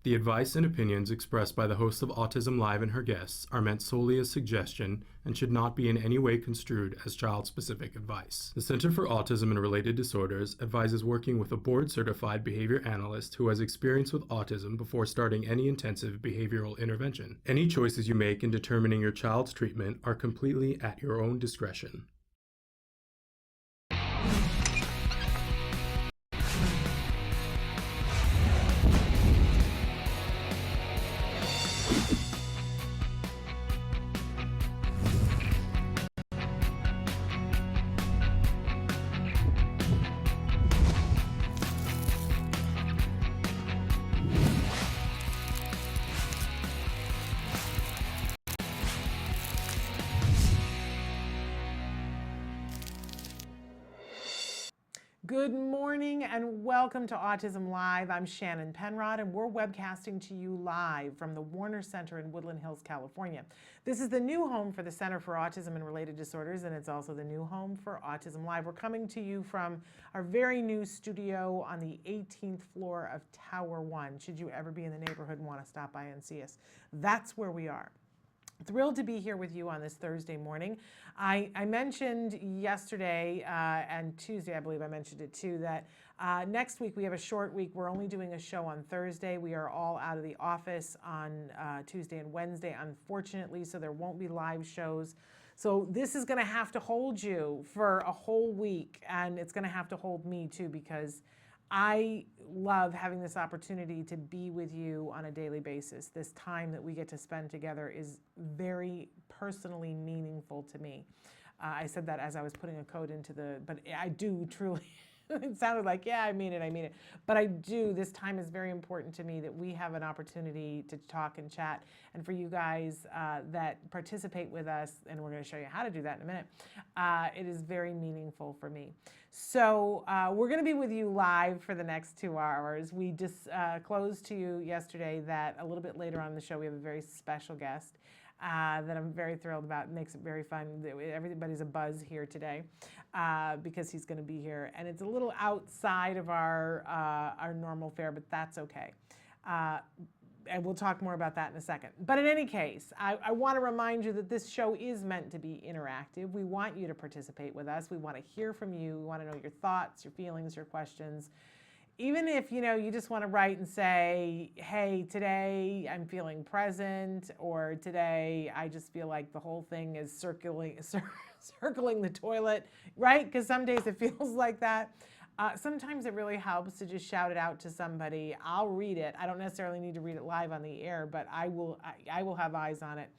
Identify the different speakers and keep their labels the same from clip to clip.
Speaker 1: The advice and opinions expressed by the host of Autism Live and her guests are meant solely as suggestion and should not be in any way construed as child-specific advice. The Center for Autism and Related Disorders advises working with a board-certified behavior analyst who has experience with autism before starting any intensive behavioral intervention. Any choices you make in determining your child's treatment are completely at your own discretion.
Speaker 2: Good morning and welcome to Autism Live. I'm Shannon Penrod and we're webcasting to you live from the Warner Center in Woodland Hills, California. This is the new home for the Center for Autism and Related Disorders, and it's also the new home for Autism Live. We're coming to you from our very new studio on the 18th floor of Tower 1. Should you ever be in the neighborhood and want to stop by and see us, that's where we are. Thrilled to be here with you on this Thursday morning. I mentioned yesterday and Tuesday, I believe I mentioned it too, that next week we have a short week. We're only doing a show on Thursday. We are all out of the office on Tuesday and Wednesday, unfortunately, so there won't be live shows. So this is going to have to hold you for a whole week, and it's going to have to hold me too, because I love having this opportunity to be with you on a daily basis. This time that we get to spend together is very personally meaningful to me. I said that as I was putting a code into but I do truly, it sounded like, yeah, I mean it. But I do, this time is very important to me that we have an opportunity to talk and chat. And for you guys that participate with us, and we're going to show you how to do that in a minute, it is very meaningful for me. So we're going to be with you live for the next 2 hours. We just closed to you yesterday that a little bit later on in the show we have a very special guest that I'm very thrilled about. It makes it very fun. Everybody's a buzz here today because he's going to be here. And it's a little outside of our normal fare, but that's okay. And we'll talk more about that in a second. But in any case, I want to remind you that this show is meant to be interactive. We want you to participate with us. We want to hear from you. We want to know your thoughts, your feelings, your questions. Even if, you just want to write and say, hey, today I'm feeling present, or today I just feel like the whole thing is circling the toilet, right? Because some days it feels like that. Sometimes it really helps to just shout it out to somebody. I'll read it. I don't necessarily need to read it live on the air, but I will have eyes on it.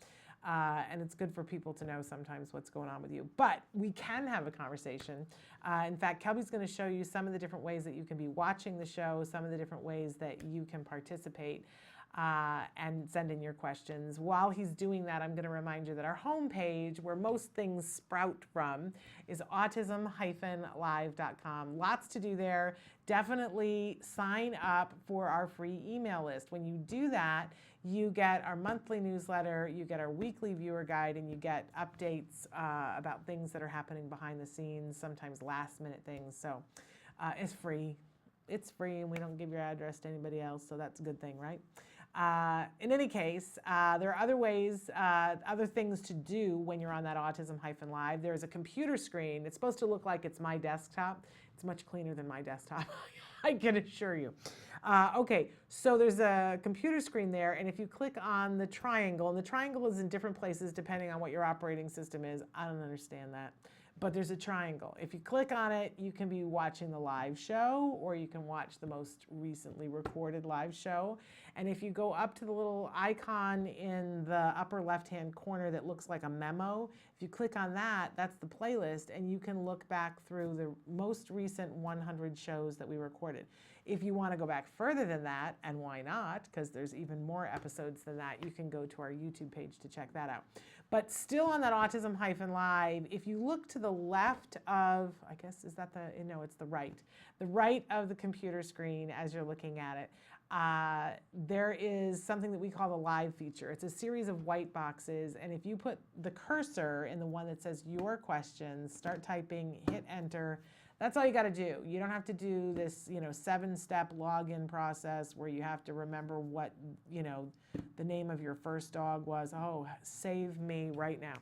Speaker 2: And it's good for people to know sometimes what's going on with you. But we can have a conversation. In fact, Kelby's going to show you some of the different ways that you can be watching the show, some of the different ways that you can participate and send in your questions. While he's doing that, I'm going to remind you that our homepage, where most things sprout from, is autism-live.com. Lots to do there. Definitely sign up for our free email list. When you do that, you get our monthly newsletter, you get our weekly viewer guide, and you get updates about things that are happening behind the scenes, sometimes last-minute things. So it's free. It's free, and we don't give your address to anybody else, so that's a good thing, right? In any case, there are other ways, other things to do when you're on that Autism-Live. There's a computer screen. It's supposed to look like it's my desktop. It's much cleaner than my desktop, I can assure you. Okay, so there's a computer screen there, and if you click on the triangle, and the triangle is in different places depending on what your operating system is. I don't understand that. But there's a triangle. If you click on it, you can be watching the live show, or you can watch the most recently recorded live show. And if you go up to the little icon in the upper left-hand corner that looks like a memo, if you click on that, that's the playlist, and you can look back through the most recent 100 shows that we recorded. If you want to go back further than that, and why not, because there's even more episodes than that, you can go to our YouTube page to check that out. But still on that Autism-Live, if you look to the left of, I guess, is that no, it's the right of the computer screen as you're looking at it, there is something that we call the live feature. It's a series of white boxes, and if you put the cursor in the one that says your questions, start typing, hit enter, That's all you got to do. You don't have to do this, 7-step login process where you have to remember what, the name of your first dog was. Oh, save me right now.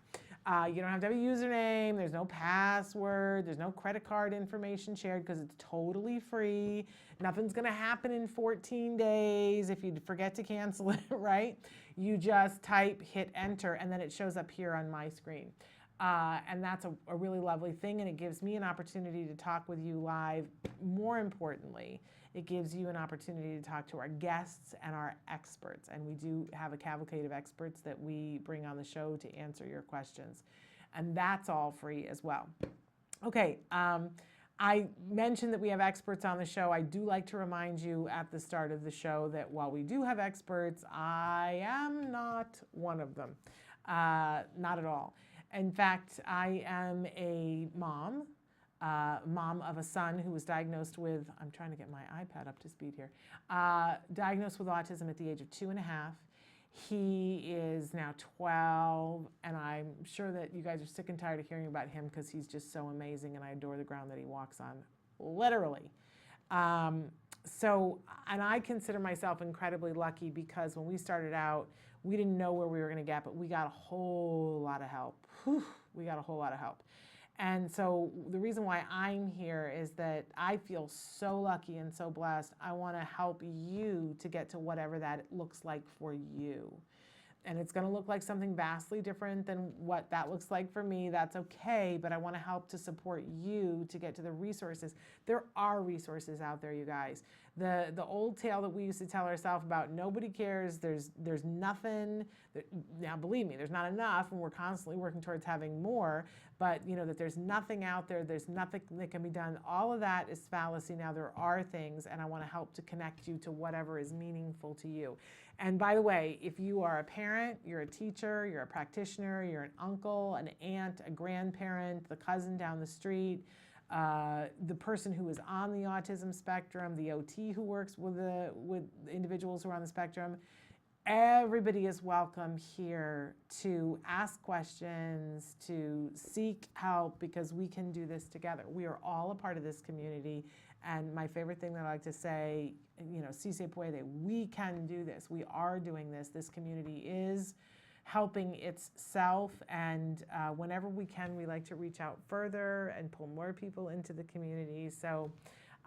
Speaker 2: You don't have to have a username. There's no password. There's no credit card information shared because it's totally free. Nothing's going to happen in 14 days if you forget to cancel it, right? You just type, hit enter, and then it shows up here on my screen. And that's a really lovely thing, and it gives me an opportunity to talk with you live. More importantly, it gives you an opportunity to talk to our guests and our experts. And we do have a cavalcade of experts that we bring on the show to answer your questions. And that's all free as well. Okay, I mentioned that we have experts on the show. I do like to remind you at the start of the show that while we do have experts, I am not one of them. Not at all. In fact, I am a mom of a son who was diagnosed with, I'm trying to get my iPad up to speed here, diagnosed with autism at the age of 2.5. He is now 12, and I'm sure that you guys are sick and tired of hearing about him because he's just so amazing, and I adore the ground that he walks on, literally. And I consider myself incredibly lucky because when we started out, we didn't know where we were going to get, but we got a whole lot of help. Whew, we got a whole lot of help. And so the reason why I'm here is that I feel so lucky and so blessed. I want to help you to get to whatever that looks like for you. And it's going to look like something vastly different than what that looks like for me. That's okay, but I want to help to support you to get to the resources. There are resources out there, you guys. The old tale that we used to tell ourselves about nobody cares, there's nothing. Now, believe me, there's not enough, and we're constantly working towards having more, but that there's nothing out there, there's nothing that can be done. All of that is fallacy. Now, there are things, and I want to help to connect you to whatever is meaningful to you. And by the way, if you are a parent, you're a teacher, you're a practitioner, you're an uncle, an aunt, a grandparent, the cousin down the street, the person who is on the autism spectrum, the OT who works with individuals who are on the spectrum, everybody is welcome here to ask questions, to seek help, because we can do this together. We are all a part of this community. And my favorite thing that I like to say, si se puede, we can do this. We are doing this. This community is helping itself. And whenever we can, we like to reach out further and pull more people into the community so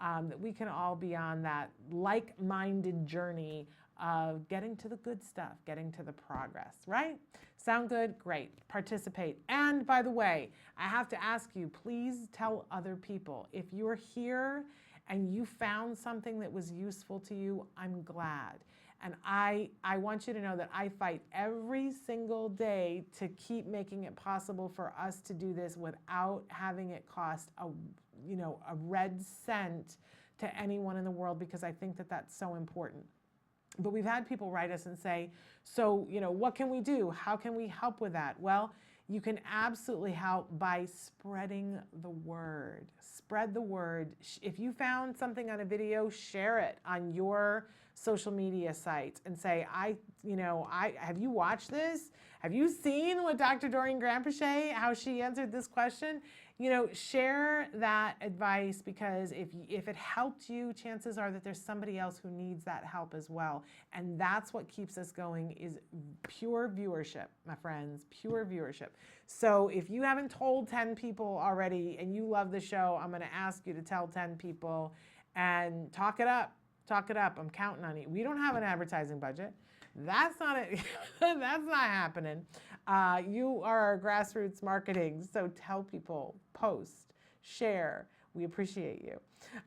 Speaker 2: that we can all be on that like-minded journey of getting to the good stuff, getting to the progress, right? Sound good? Great. Participate. And by the way, I have to ask you, please tell other people. If you're here and you found something that was useful to you, I'm glad. And I want you to know that I fight every single day to keep making it possible for us to do this without having it cost a red cent to anyone in the world, because I think that that's so important. But we've had people write us and say, so, what can we do? How can we help with that? Well, you can absolutely help by spreading the word. Spread the word. If you found something on a video, share it on your social media sites and say, have you watched this? Have you seen what Dr. Doreen Granpeche, how she answered this question? Share that advice, because if it helped you, chances are that there's somebody else who needs that help as well. And that's what keeps us going, is pure viewership, my friends, pure viewership. So if you haven't told 10 people already and you love the show, I'm going to ask you to tell 10 people and talk it up. Talk it up. I'm counting on you. We don't have an advertising budget. That's not it. That's not happening. You are our grassroots marketing. So tell people, post, share. We appreciate you.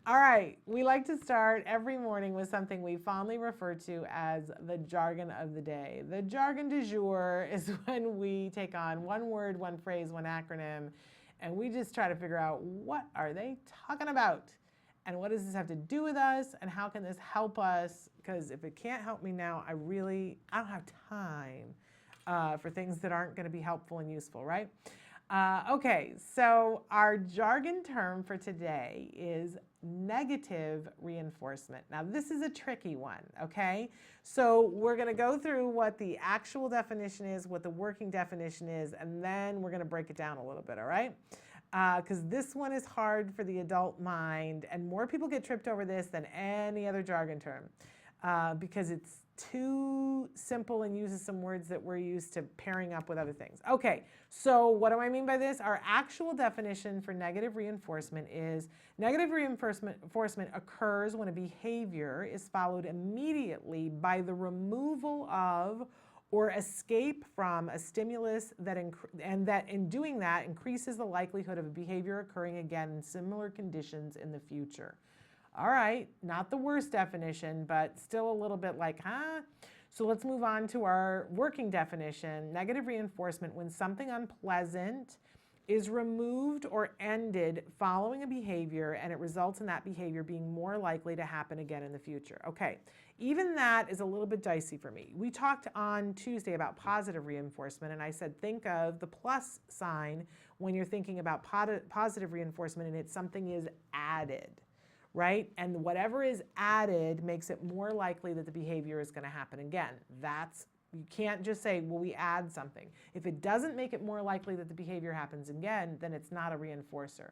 Speaker 2: All right. We like to start every morning with something we fondly refer to as the jargon of the day. The jargon du jour is when we take on one word, one phrase, one acronym, and we just try to figure out, what are they talking about? And what does this have to do with us? And how can this help us? Because if it can't help me now, I don't have time for things that aren't going to be helpful and useful, right? Okay, so our jargon term for today is negative reinforcement. Now, this is a tricky one, okay? So we're going to go through what the actual definition is, what the working definition is, and then we're going to break it down a little bit, all right? because this one is hard for the adult mind, and more people get tripped over this than any other jargon term because it's too simple and uses some words that we're used to pairing up with other things. Okay, so what do I mean by this? Our actual definition for negative reinforcement is negative reinforcement occurs when a behavior is followed immediately by the removal of or escape from a stimulus and that in doing that increases the likelihood of a behavior occurring again in similar conditions in the future. All right, not the worst definition, but still a little bit like, huh? So let's move on to our working definition. Negative reinforcement, when something unpleasant is removed or ended following a behavior and it results in that behavior being more likely to happen again in the future. Okay, even that is a little bit dicey for me. We talked on Tuesday about positive reinforcement, and I said think of the plus sign when you're thinking about positive reinforcement and it's something is added, right? And whatever is added makes it more likely that the behavior is going to happen again. You can't just say, well, we add something. If it doesn't make it more likely that the behavior happens again, then it's not a reinforcer.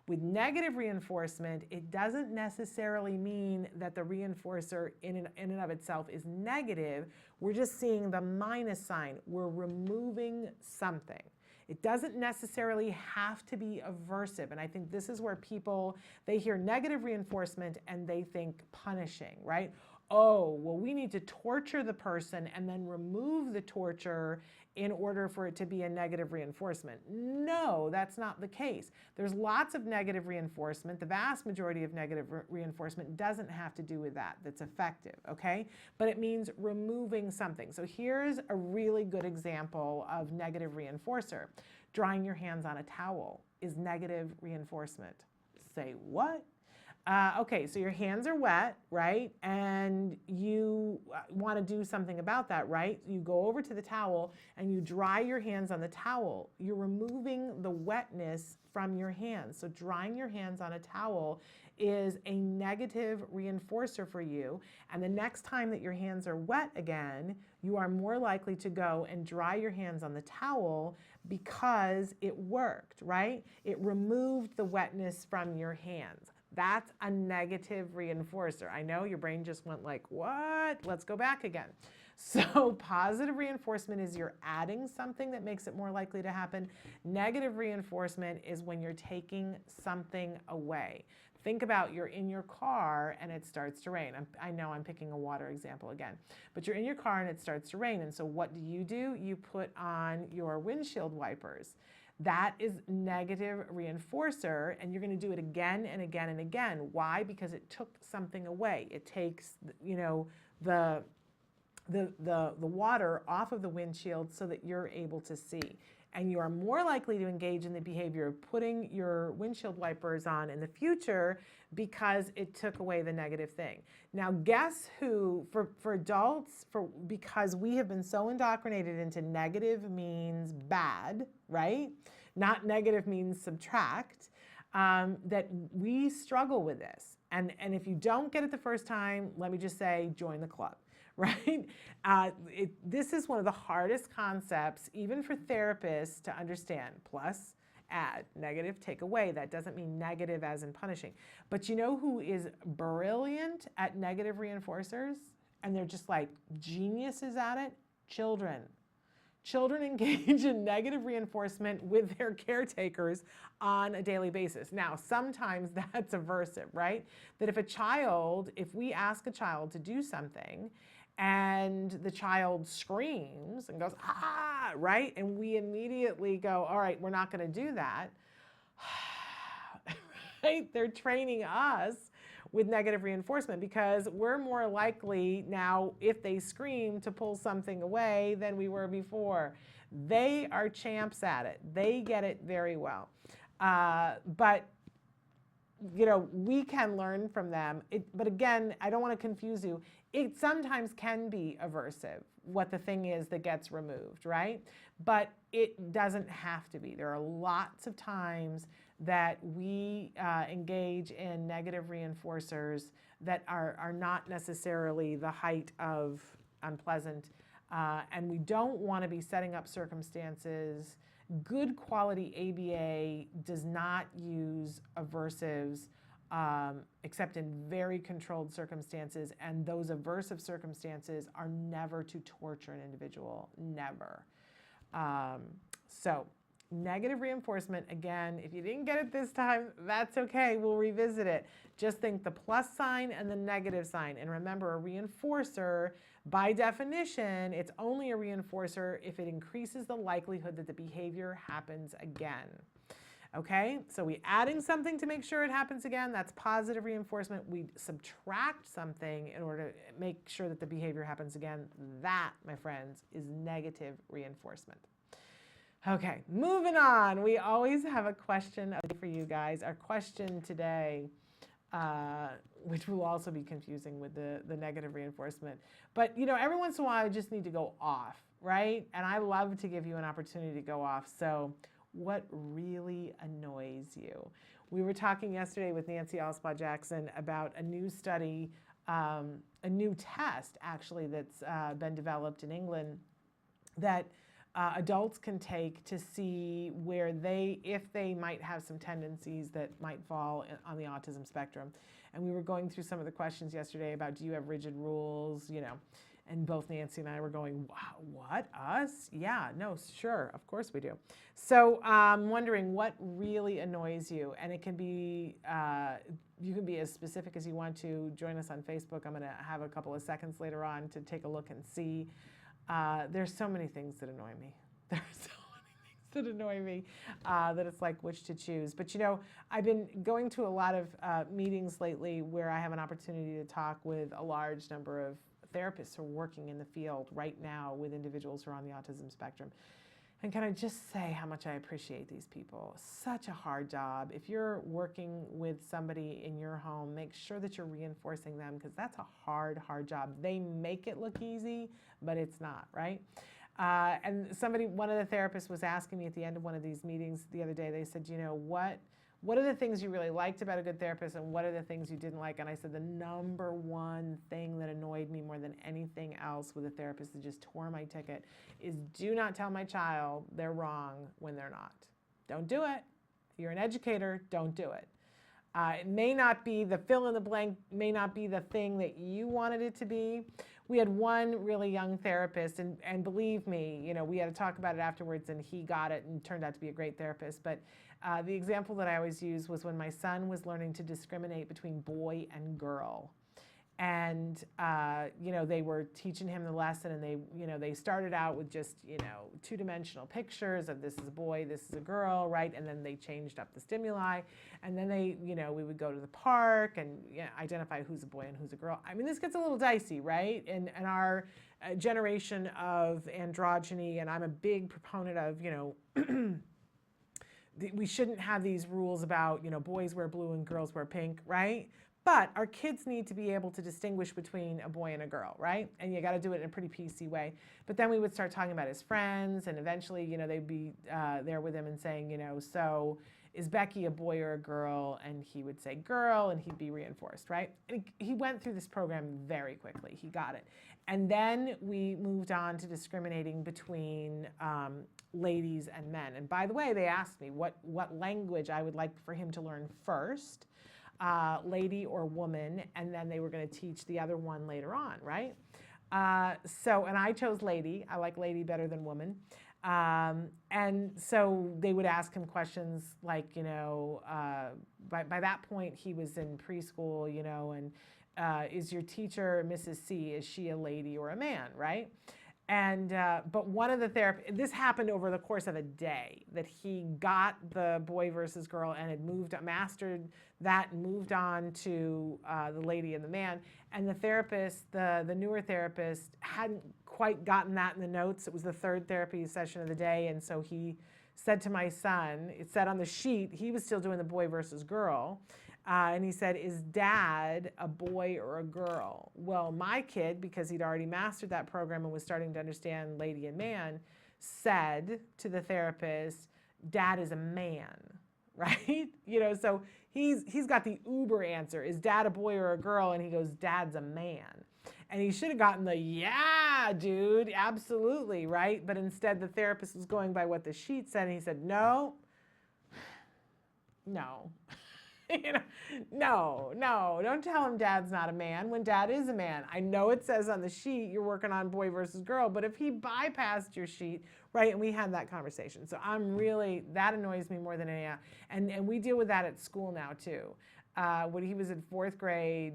Speaker 2: With negative reinforcement, it doesn't necessarily mean that the reinforcer in and of itself is negative. We're just seeing the minus sign. We're removing something. It doesn't necessarily have to be aversive. And I think this is where people, they hear negative reinforcement and they think punishing, right? Oh, well, we need to torture the person and then remove the torture in order for it to be a negative reinforcement. No, that's not the case. There's lots of negative reinforcement. The vast majority of negative reinforcement doesn't have to do with that. That's effective, okay? But it means removing something. So here's a really good example of negative reinforcer. Drying your hands on a towel is negative reinforcement. Say what? Okay, so your hands are wet, right? And you want to do something about that, right? You go over to the towel and you dry your hands on the towel. You're removing the wetness from your hands. So drying your hands on a towel is a negative reinforcer for you. And the next time that your hands are wet again, you are more likely to go and dry your hands on the towel because it worked, right? It removed the wetness from your hands. That's a negative reinforcer. I know your brain just went like, what? Let's go back again. So positive reinforcement is you're adding something that makes it more likely to happen. Negative reinforcement is when you're taking something away. Think about you're in your car and it starts to rain. I know I'm picking a water example again, but you're in your car and it starts to rain. And so what do? You put on your windshield wipers. That is negative reinforcer, and you're going to do it again and again and again. Why? Because it took something away. It takes, the water off of the windshield so that you're able to see. And you are more likely to engage in the behavior of putting your windshield wipers on in the future because it took away the negative thing. Now, guess who, for adults, because we have been so indoctrinated into negative means bad, right? Not negative means subtract, that we struggle with this. And if you don't get it the first time, let me just say, join the club. Right? This is one of the hardest concepts, even for therapists, to understand. Plus, add, negative, take away. That doesn't mean negative as in punishing. But you know who is brilliant at negative reinforcers? And they're just like geniuses at it? Children. Children engage in negative reinforcement with their caretakers on a daily basis. Now, sometimes that's aversive, right? That if we ask a child to do something and the child screams and goes, ah, right? And we immediately go, all right, we're not going to do that. Right? They're training us with negative reinforcement because we're more likely now, if they scream, to pull something away than we were before. They are champs at it. They get it very well. But we can learn from them. But again, I don't want to confuse you. It sometimes can be aversive, what the thing is that gets removed, right? But it doesn't have to be. There are lots of times that we engage in negative reinforcers that are not necessarily the height of unpleasant And we don't want to be setting up circumstances. Good quality ABA does not use aversives except in very controlled circumstances, and those aversive circumstances are never to torture an individual, never. So negative reinforcement, again, if you didn't get it this time, that's okay, we'll revisit it. Just think the plus sign and the negative sign. And remember, a reinforcer, by definition, it's only a reinforcer if it increases the likelihood that the behavior happens again. Okay, so we adding something to make sure it happens again, that's positive reinforcement. We subtract something in order to make sure that the behavior happens again. That, my friends, is negative reinforcement. Okay, moving on. We always have a question for you guys. Our question today, which will also be confusing with the negative reinforcement. But, you know, every once in a while I just need to go off, right? And I love to give you an opportunity to go off. So what really annoys you? We were talking yesterday with Nancy Alspaugh-Jackson about a new study, a new test actually that's been developed in England that adults can take to see where if they might have some tendencies that might fall on the autism spectrum. And we were going through some of the questions yesterday about, do you have rigid rules, you know, and both Nancy and I were going, wow, what, us? Yeah, no, sure, of course we do. So I'm wondering what really annoys you, and it can be, you can be as specific as you want to. Join us on Facebook. I'm gonna have a couple of seconds later on to take a look and see. There's so many things that annoy me. There are so many things that annoy me that it's like which to choose. But you know, I've been going to a lot of meetings lately where I have an opportunity to talk with a large number of therapists who are working in the field right now with individuals who are on the autism spectrum. And can I just say how much I appreciate these people? Such a hard job. If you're working with somebody in your home, make sure that you're reinforcing them, because that's a hard, hard job. They make it look easy, but it's not, right? And one of the therapists was asking me at the end of one of these meetings the other day, they said, you know, what are the things you really liked about a good therapist and what are the things you didn't like? And I said, the number one thing that annoyed me more than anything else with a therapist that just tore my ticket is, do not tell my child they're wrong when they're not. Don't do it. You're an educator, don't do it. It may not be the fill in the blank, may not be the thing that you wanted it to be. We had one really young therapist, and believe me, you know, we had to talk about it afterwards, and he got it and turned out to be a great therapist. But the example that I always use was when my son was learning to discriminate between boy and girl. And, you know, they were teaching him the lesson, and they started out with just, you know, two-dimensional pictures of this is a boy, this is a girl, right? And then they changed up the stimuli. And then we would go to the park and identify who's a boy and who's a girl. I mean, this gets a little dicey, right? And our generation of androgyny, and I'm a big proponent of, you know, we shouldn't have these rules about, you know, boys wear blue and girls wear pink, right? But our kids need to be able to distinguish between a boy and a girl, right? And you got to do it in a pretty PC way. But then we would start talking about his friends, and eventually, you know, they'd be there with him and saying, you know, so is Becky a boy or a girl? And he would say girl, and he'd be reinforced, right? And he went through this program very quickly. He got it. And then we moved on to discriminating between ladies and men. And by the way, they asked me what language I would like for him to learn first. Lady or woman, and then they were going to teach the other one later on, right? And I chose lady. I like lady better than woman. And so they would ask him questions like, you know, by that point he was in preschool, you know, and is your teacher Mrs. C, is she a lady or a man, right? And, but one of the therapists, this happened over the course of a day, that he got the boy versus girl and had mastered that and moved on to the lady and the man. And the therapist, the newer therapist, hadn't quite gotten that in the notes. It was the third therapy session of the day. And so he said to my son, it said on the sheet, he was still doing the boy versus girl. And he said, is dad a boy or a girl? Well, my kid, because he'd already mastered that program and was starting to understand lady and man, said to the therapist, dad is a man, right? You know, so he's got the uber answer. Is dad a boy or a girl? And he goes, dad's a man. And he should have gotten the, yeah, yeah, dude, absolutely, right? But instead the therapist was going by what the sheet said, and he said, no, no. You know, no, don't tell him dad's not a man when dad is a man. I know it says on the sheet you're working on boy versus girl, but if he bypassed your sheet, right, and we had that conversation. So that annoys me more than anything. And we deal with that at school now too. When he was in fourth grade,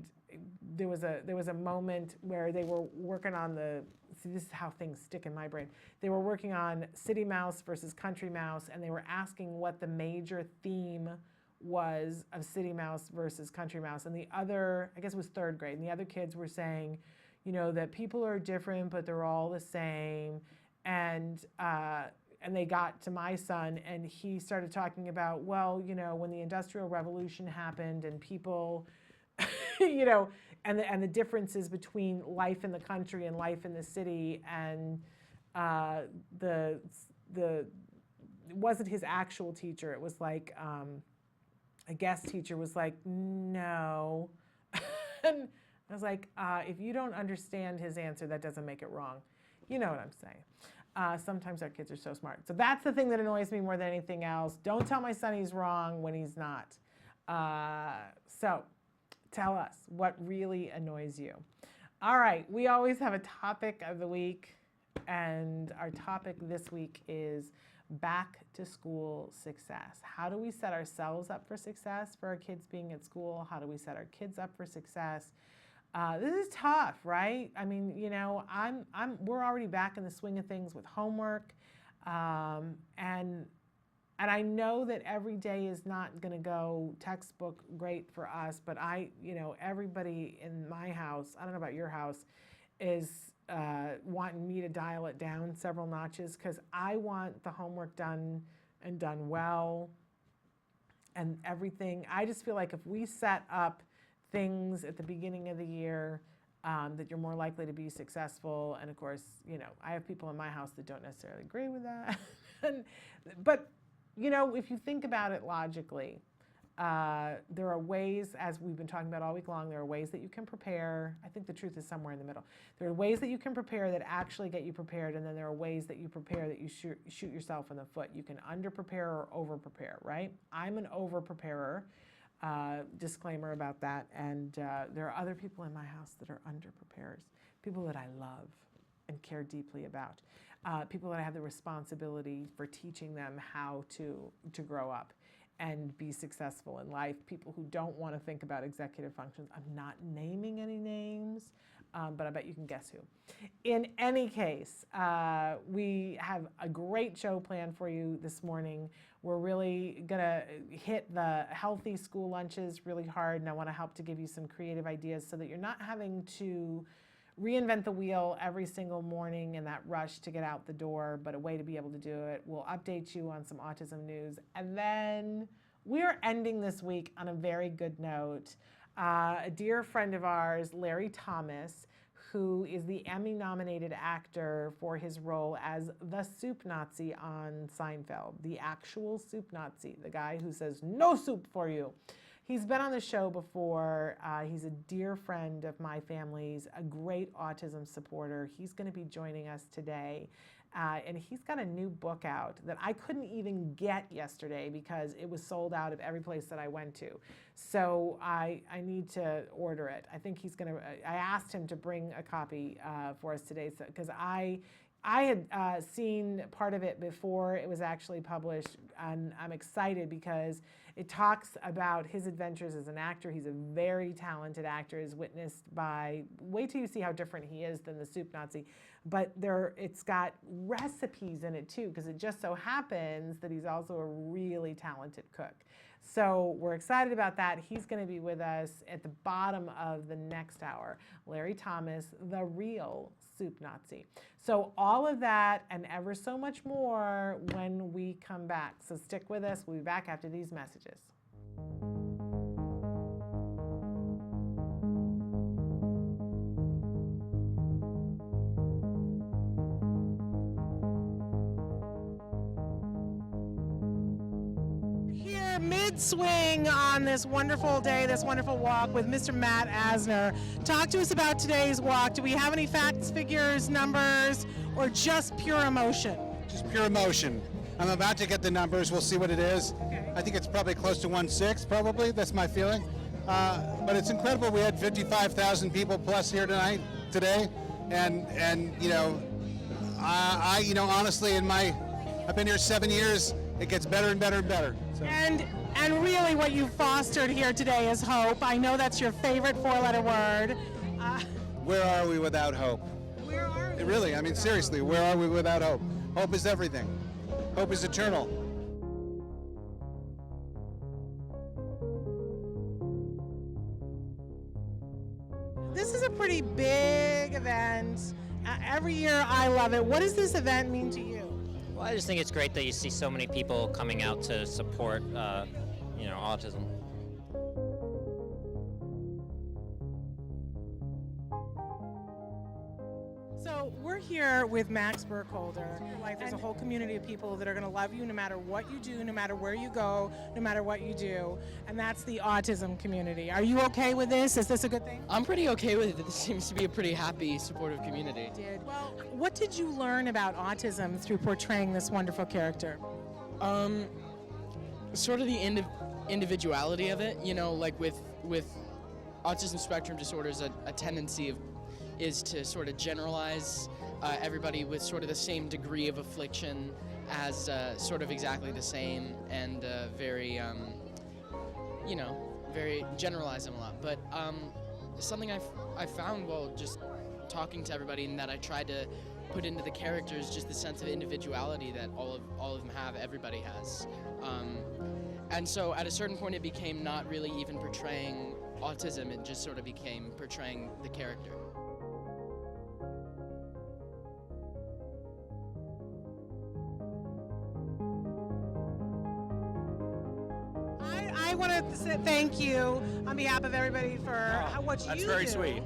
Speaker 2: there was a moment where they were working on this is how things stick in my brain. They were working on City Mouse versus Country Mouse, and they were asking what the major theme was of City Mouse versus Country Mouse. And the other, I guess it was third grade, and the other kids were saying, that people are different, but they're all the same. And they got to my son, and he started talking about, well, when the Industrial Revolution happened and people, and the differences between life in the country and life in the city, and it wasn't his actual teacher. It was like, a guest teacher was like, no. And I was like, if you don't understand his answer, that doesn't make it wrong. You know what I'm saying. Sometimes our kids are so smart. So that's the thing that annoys me more than anything else. Don't tell my son he's wrong when he's not. So tell us what really annoys you. All right, we always have a topic of the week, and our topic this week is back to school success. How do we set ourselves up for success for our kids being at school? How do we set our kids up for success? This is tough, right? I mean, we're already back in the swing of things with homework, and I know that every day is not going to go textbook great for us, but everybody in my house, I don't know about your house, is wanting me to dial it down several notches, because I want the homework done and done well and everything. I just feel like if we set up things at the beginning of the year, that you're more likely to be successful. And of course, I have people in my house that don't necessarily agree with that. But, if you think about it logically, there are ways, as we've been talking about all week long, there are ways that you can prepare. I think the truth is somewhere in the middle. There are ways that you can prepare that actually get you prepared, and then there are ways that you prepare that you shoot yourself in the foot. You can under-prepare or over-prepare, right? I'm an over-preparer, disclaimer about that, and there are other people in my house that are under-preparers, people that I love and care deeply about, people that I have the responsibility for teaching them how to grow up and be successful in life, people who don't want to think about executive functions. I'm not naming any names, but I bet you can guess who. In any case, we have a great show planned for you this morning. We're really going to hit the healthy school lunches really hard, and I want to help to give you some creative ideas so that you're not having to reinvent the wheel every single morning in that rush to get out the door, but a way to be able to do it. We'll update you on some autism news. And then we're ending this week on a very good note. A dear friend of ours, Larry Thomas, who is the Emmy-nominated actor for his role as the soup Nazi on Seinfeld, the actual soup Nazi, the guy who says, "No soup for you." He's been on the show before. He's a dear friend of my family's, a great autism supporter. He's going to be joining us today. And he's got a new book out that I couldn't even get yesterday because it was sold out of every place that I went to. So I need to order it. I think he's going to, I asked him to bring a copy for us today because I had seen part of it before it was actually published, and I'm excited because it talks about his adventures as an actor. He's a very talented actor, as witnessed by, wait till you see how different he is than the soup Nazi. But it's got recipes in it too, because it just so happens that he's also a really talented cook. So we're excited about that. He's going to be with us at the bottom of the next hour. Larry Thomas, the real soup Nazi. So all of that and ever so much more when we come back. So stick with us. We'll be back after these messages. here mid-swing on this wonderful day, this wonderful walk with Mr. Matt Asner. Talk to us about today's walk. Do we have any facts, figures, numbers, or just pure emotion?
Speaker 3: Just pure emotion. I'm about to get the numbers. We'll see what it is.
Speaker 2: Okay.
Speaker 3: I think it's probably close to 1.6, probably. That's my feeling. But it's incredible. We had 55,000 people plus here today, and you know, I you know, honestly, I've been here 7 years. It gets better and better and better. So.
Speaker 2: And really, what you've fostered here today is hope. I know that's your favorite four-letter word.
Speaker 3: Where are we without hope?
Speaker 2: Where are we?
Speaker 3: Really, I mean, seriously, where are we without hope? Hope is everything. Hope is eternal.
Speaker 2: This is a pretty big event. Every year I love it. What does this event mean to you?
Speaker 4: Well, I just think it's great that you see so many people coming out to support, autism.
Speaker 2: So we're here with Max Burkholder. Like, there's a whole community of people that are going to love you no matter what you do, no matter where you go, no matter what you do, and that's the autism community. Are you okay with this? Is this a good thing?
Speaker 5: I'm pretty okay with it. This seems to be a pretty happy, supportive community.
Speaker 2: Well, what did you learn about autism through portraying this wonderful character?
Speaker 5: Sort of the individuality of it, you know, like with autism spectrum disorders, a tendency is to sort of generalize everybody with sort of the same degree of affliction as sort of exactly the same, and very generalize them a lot. But something I found while just talking to everybody, and that I tried to put into the characters, just the sense of individuality that all of them have, everybody has. And so at a certain point it became not really even portraying autism, it just sort of became portraying the character.
Speaker 2: I want to thank you on behalf of everybody for what you do.
Speaker 6: That's very sweet.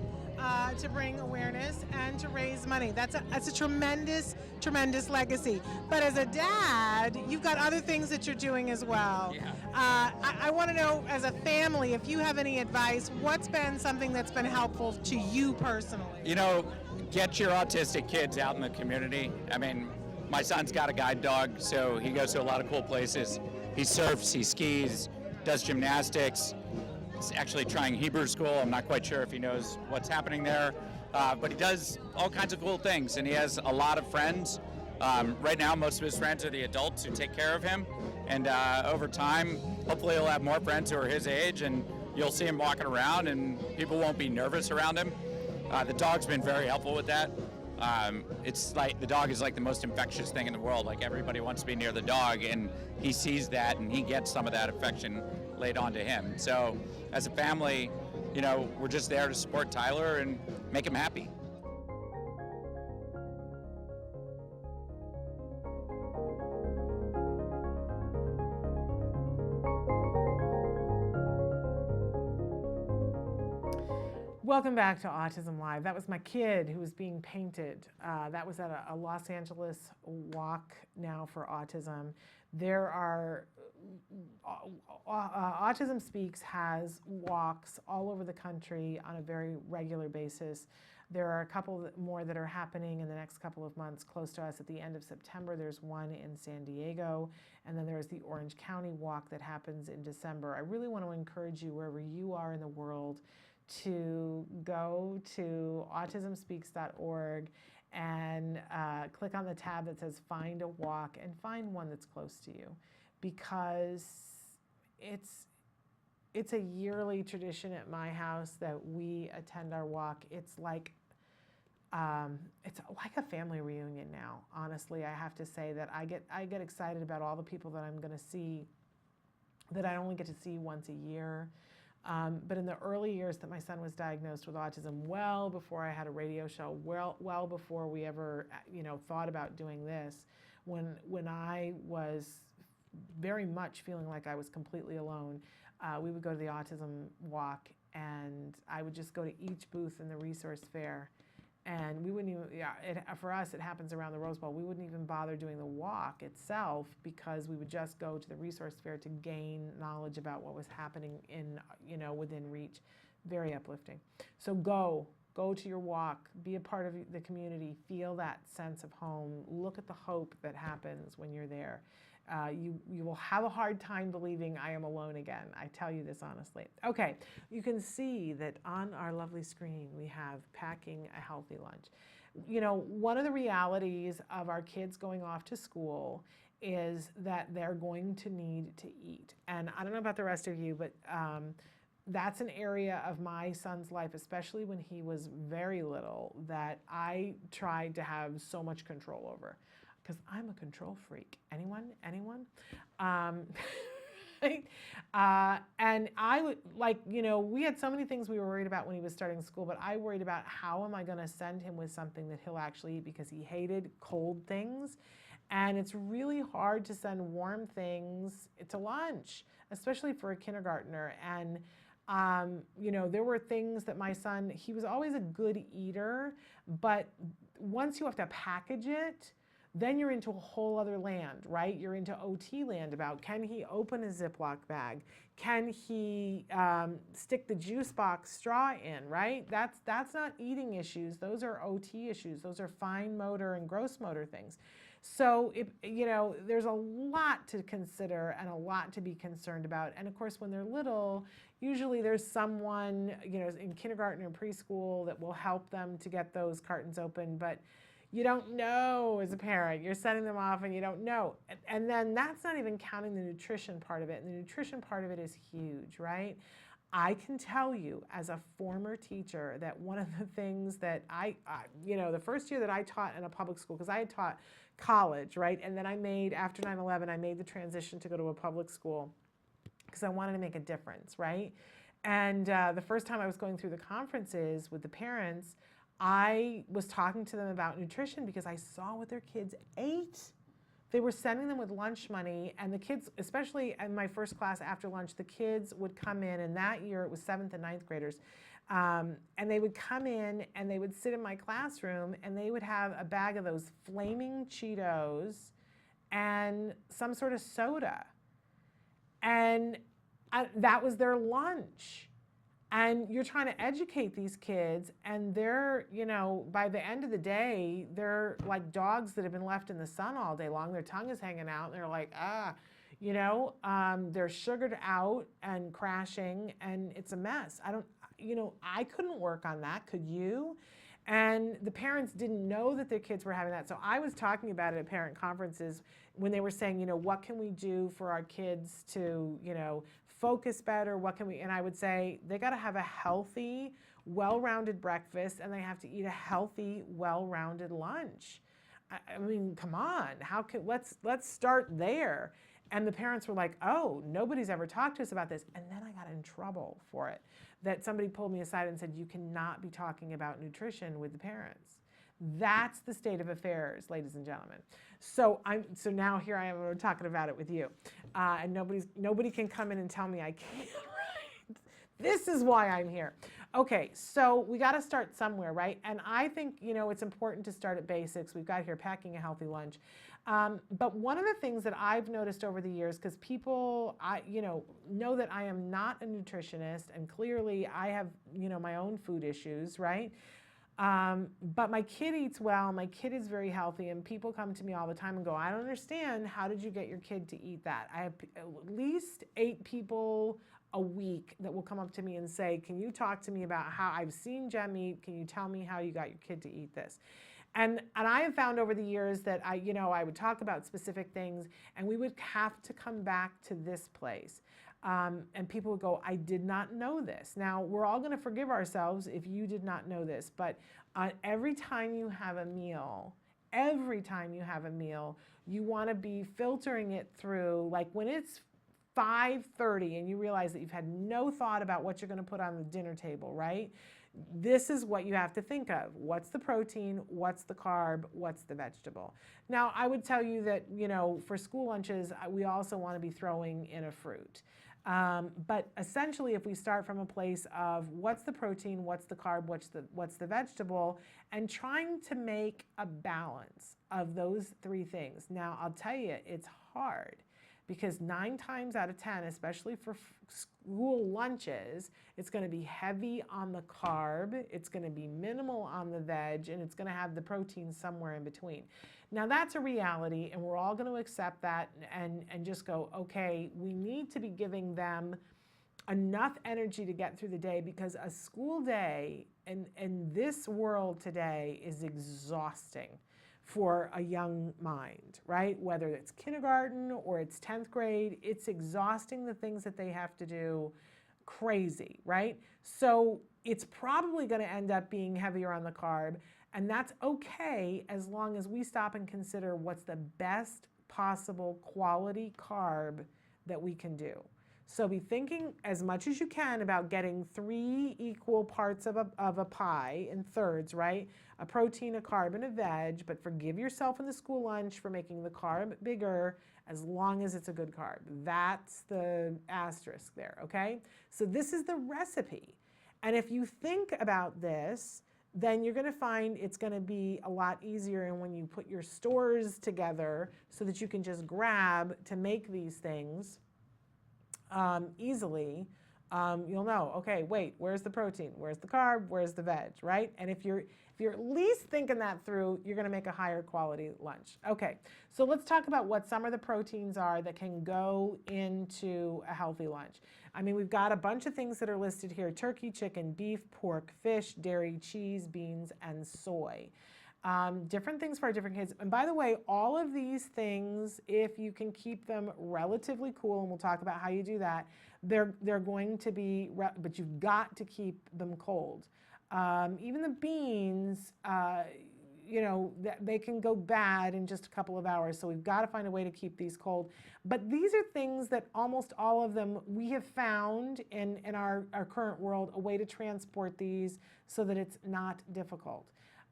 Speaker 2: To bring awareness and to raise money. That's a tremendous, tremendous legacy. But as a dad, you've got other things that you're doing as well.
Speaker 6: Yeah.
Speaker 2: I want to know, as a family, if you have any advice, what's been something that's been helpful to you personally?
Speaker 6: You know, get your autistic kids out in the community. I mean, my son's got a guide dog, so he goes to a lot of cool places. He surfs, he skis, does gymnastics. He's actually trying Hebrew school. I'm not quite sure if he knows what's happening there, but he does all kinds of cool things, and he has a lot of friends. Right now, most of his friends are the adults who take care of him, and over time, hopefully he'll have more friends who are his age, and you'll see him walking around, and people won't be nervous around him. The dog's been very helpful with that. It's like the dog is like the most infectious thing in the world. Like, everybody wants to be near the dog, and he sees that, and he gets some of that affection laid onto him. So as a family, you know, we're just there to support Tyler and make him happy.
Speaker 2: Welcome back to Autism Live. That was my kid who was being painted. That was at a Los Angeles walk now for autism. There are, Autism Speaks has walks all over the country on a very regular basis. There are a couple more that are happening in the next couple of months close to us. At the end of September, there's one in San Diego, and then there's the Orange County walk that happens in December. I really want to encourage you, wherever you are in the world, to go to autismspeaks.org and click on the tab that says Find a Walk, and find one that's close to you, because it's a yearly tradition at my house that we attend our walk. It's like a family reunion now. Honestly, I have to say that I get excited about all the people that I'm going to see that I only get to see once a year. But in the early years that my son was diagnosed with autism, well before I had a radio show, well before we ever, thought about doing this, when I was very much feeling like I was completely alone, we would go to the autism walk, and I would just go to each booth in the resource fair, and we wouldn't even, yeah, for us, it happens around the Rose Bowl. We wouldn't even bother doing the walk itself because we would just go to the resource fair to gain knowledge about what was happening within reach. Very uplifting. So go to your walk, be a part of the community, feel that sense of home, look at the hope that happens when you're there. You will have a hard time believing I am alone again. I tell you this honestly. Okay, you can see that on our lovely screen we have packing a healthy lunch. One of the realities of our kids going off to school is that they're going to need to eat. And I don't know about the rest of you, but that's an area of my son's life, especially when he was very little, that I tried to have so much control over. Because I'm a control freak. Anyone? Right? And I would we had so many things we were worried about when he was starting school, but I worried about how am I going to send him with something that he'll actually eat, because he hated cold things. And it's really hard to send warm things to lunch, especially for a kindergartner. And there were things that my son, he was always a good eater, but once you have to package it, then you're into a whole other land, right? You're into OT land about, can he open a Ziploc bag? Can he stick the juice box straw in, right? That's not eating issues. Those are OT issues. Those are fine motor and gross motor things. So, there's a lot to consider and a lot to be concerned about. And of course, when they're little, usually there's someone, in kindergarten or preschool that will help them to get those cartons open. But you don't know as a parent. You're sending them off and you don't know. And then that's not even counting the nutrition part of it. And the nutrition part of it is huge, right? I can tell you as a former teacher that one of the things that the first year that I taught in a public school, because I had taught college, right? And then after 9/11, I made the transition to go to a public school because I wanted to make a difference, right? And the first time I was going through the conferences with the parents, I was talking to them about nutrition because I saw what their kids ate. They were sending them with lunch money, and the kids, especially in my first class after lunch, the kids would come in, and that year it was 7th and 9th graders, and they would come in and they would sit in my classroom and they would have a bag of those flaming Cheetos and some sort of soda. And that was their lunch. And you're trying to educate these kids, and they're, by the end of the day, they're like dogs that have been left in the sun all day long. Their tongue is hanging out, and they're like, they're sugared out and crashing, and it's a mess. I couldn't work on that. Could you? And the parents didn't know that their kids were having that. So I was talking about it at parent conferences when they were saying, what can we do for our kids to, focus better? What can we, and I would say they got to have a healthy, well-rounded breakfast, and they have to eat a healthy, well-rounded lunch. I mean, come on, let's start there. And the parents were like, oh, nobody's ever talked to us about this. And then I got in trouble for it, that somebody pulled me aside and said, you cannot be talking about nutrition with the parents. That's the state of affairs, ladies and gentlemen. So now here I am talking about it with you, and nobody can come in and tell me I can't. Right? This is why I'm here. Okay, so we got to start somewhere, right? And I think it's important to start at basics. We've got here packing a healthy lunch, but one of the things that I've noticed over the years, because people know that I am not a nutritionist, and clearly I have my own food issues, right? But my kid eats well, my kid is very healthy, and people come to me all the time and go, I don't understand, how did you get your kid to eat that? I have at least 8 people a week that will come up to me and say, can you talk to me about how I've seen Jem eat, can you tell me how you got your kid to eat this? And I have found over the years that I would talk about specific things, and we would have to come back to this place. And people would go, I did not know this. Now, we're all going to forgive ourselves if you did not know this, but every time you have a meal, you want to be filtering it through, like when it's 5:30 and you realize that you've had no thought about what you're going to put on the dinner table, right? This is what you have to think of. What's the protein? What's the carb? What's the vegetable? Now, I would tell you that, for school lunches, we also want to be throwing in a fruit. But essentially, if we start from a place of what's the protein, what's the carb, what's the vegetable, and trying to make a balance of those three things. Now, I'll tell you, it's hard because 9 times out of 10, especially for school lunches, it's going to be heavy on the carb, it's going to be minimal on the veg, and it's going to have the protein somewhere in between. Now, that's a reality, and we're all going to accept that and just go, okay, we need to be giving them enough energy to get through the day, because a school day in this world today is exhausting for a young mind, right? Whether it's kindergarten or it's 10th grade, it's exhausting, the things that they have to do, crazy, right? So it's probably going to end up being heavier on the carb, and that's okay as long as we stop and consider what's the best possible quality carb that we can do. So be thinking as much as you can about getting 3 equal parts of a pie in thirds, right? A protein, a carb, and a veg, but forgive yourself in the school lunch for making the carb bigger as long as it's a good carb. That's the asterisk there, okay? So this is the recipe. And if you think about this, then you're going to find it's going to be a lot easier. And when you put your stores together so that you can just grab to make these things easily, you'll know, okay, wait, where's the protein? Where's the carb? Where's the veg, right? And if you're at least thinking that through, you're going to make a higher quality lunch. Okay, so let's talk about what some of the proteins are that can go into a healthy lunch. I mean, we've got a bunch of things that are listed here: turkey, chicken, beef, pork, fish, dairy, cheese, beans, and soy. Different things for our different kids. And by the way, all of these things, if you can keep them relatively cool, and we'll talk about how you do that, they're going to be, but you've got to keep them cold. Even the beans, you know, they can go bad in just a couple of hours, so we've got to find a way to keep these cold. But these are things that almost all of them, we have found in our current world, a way to transport these so that it's not difficult.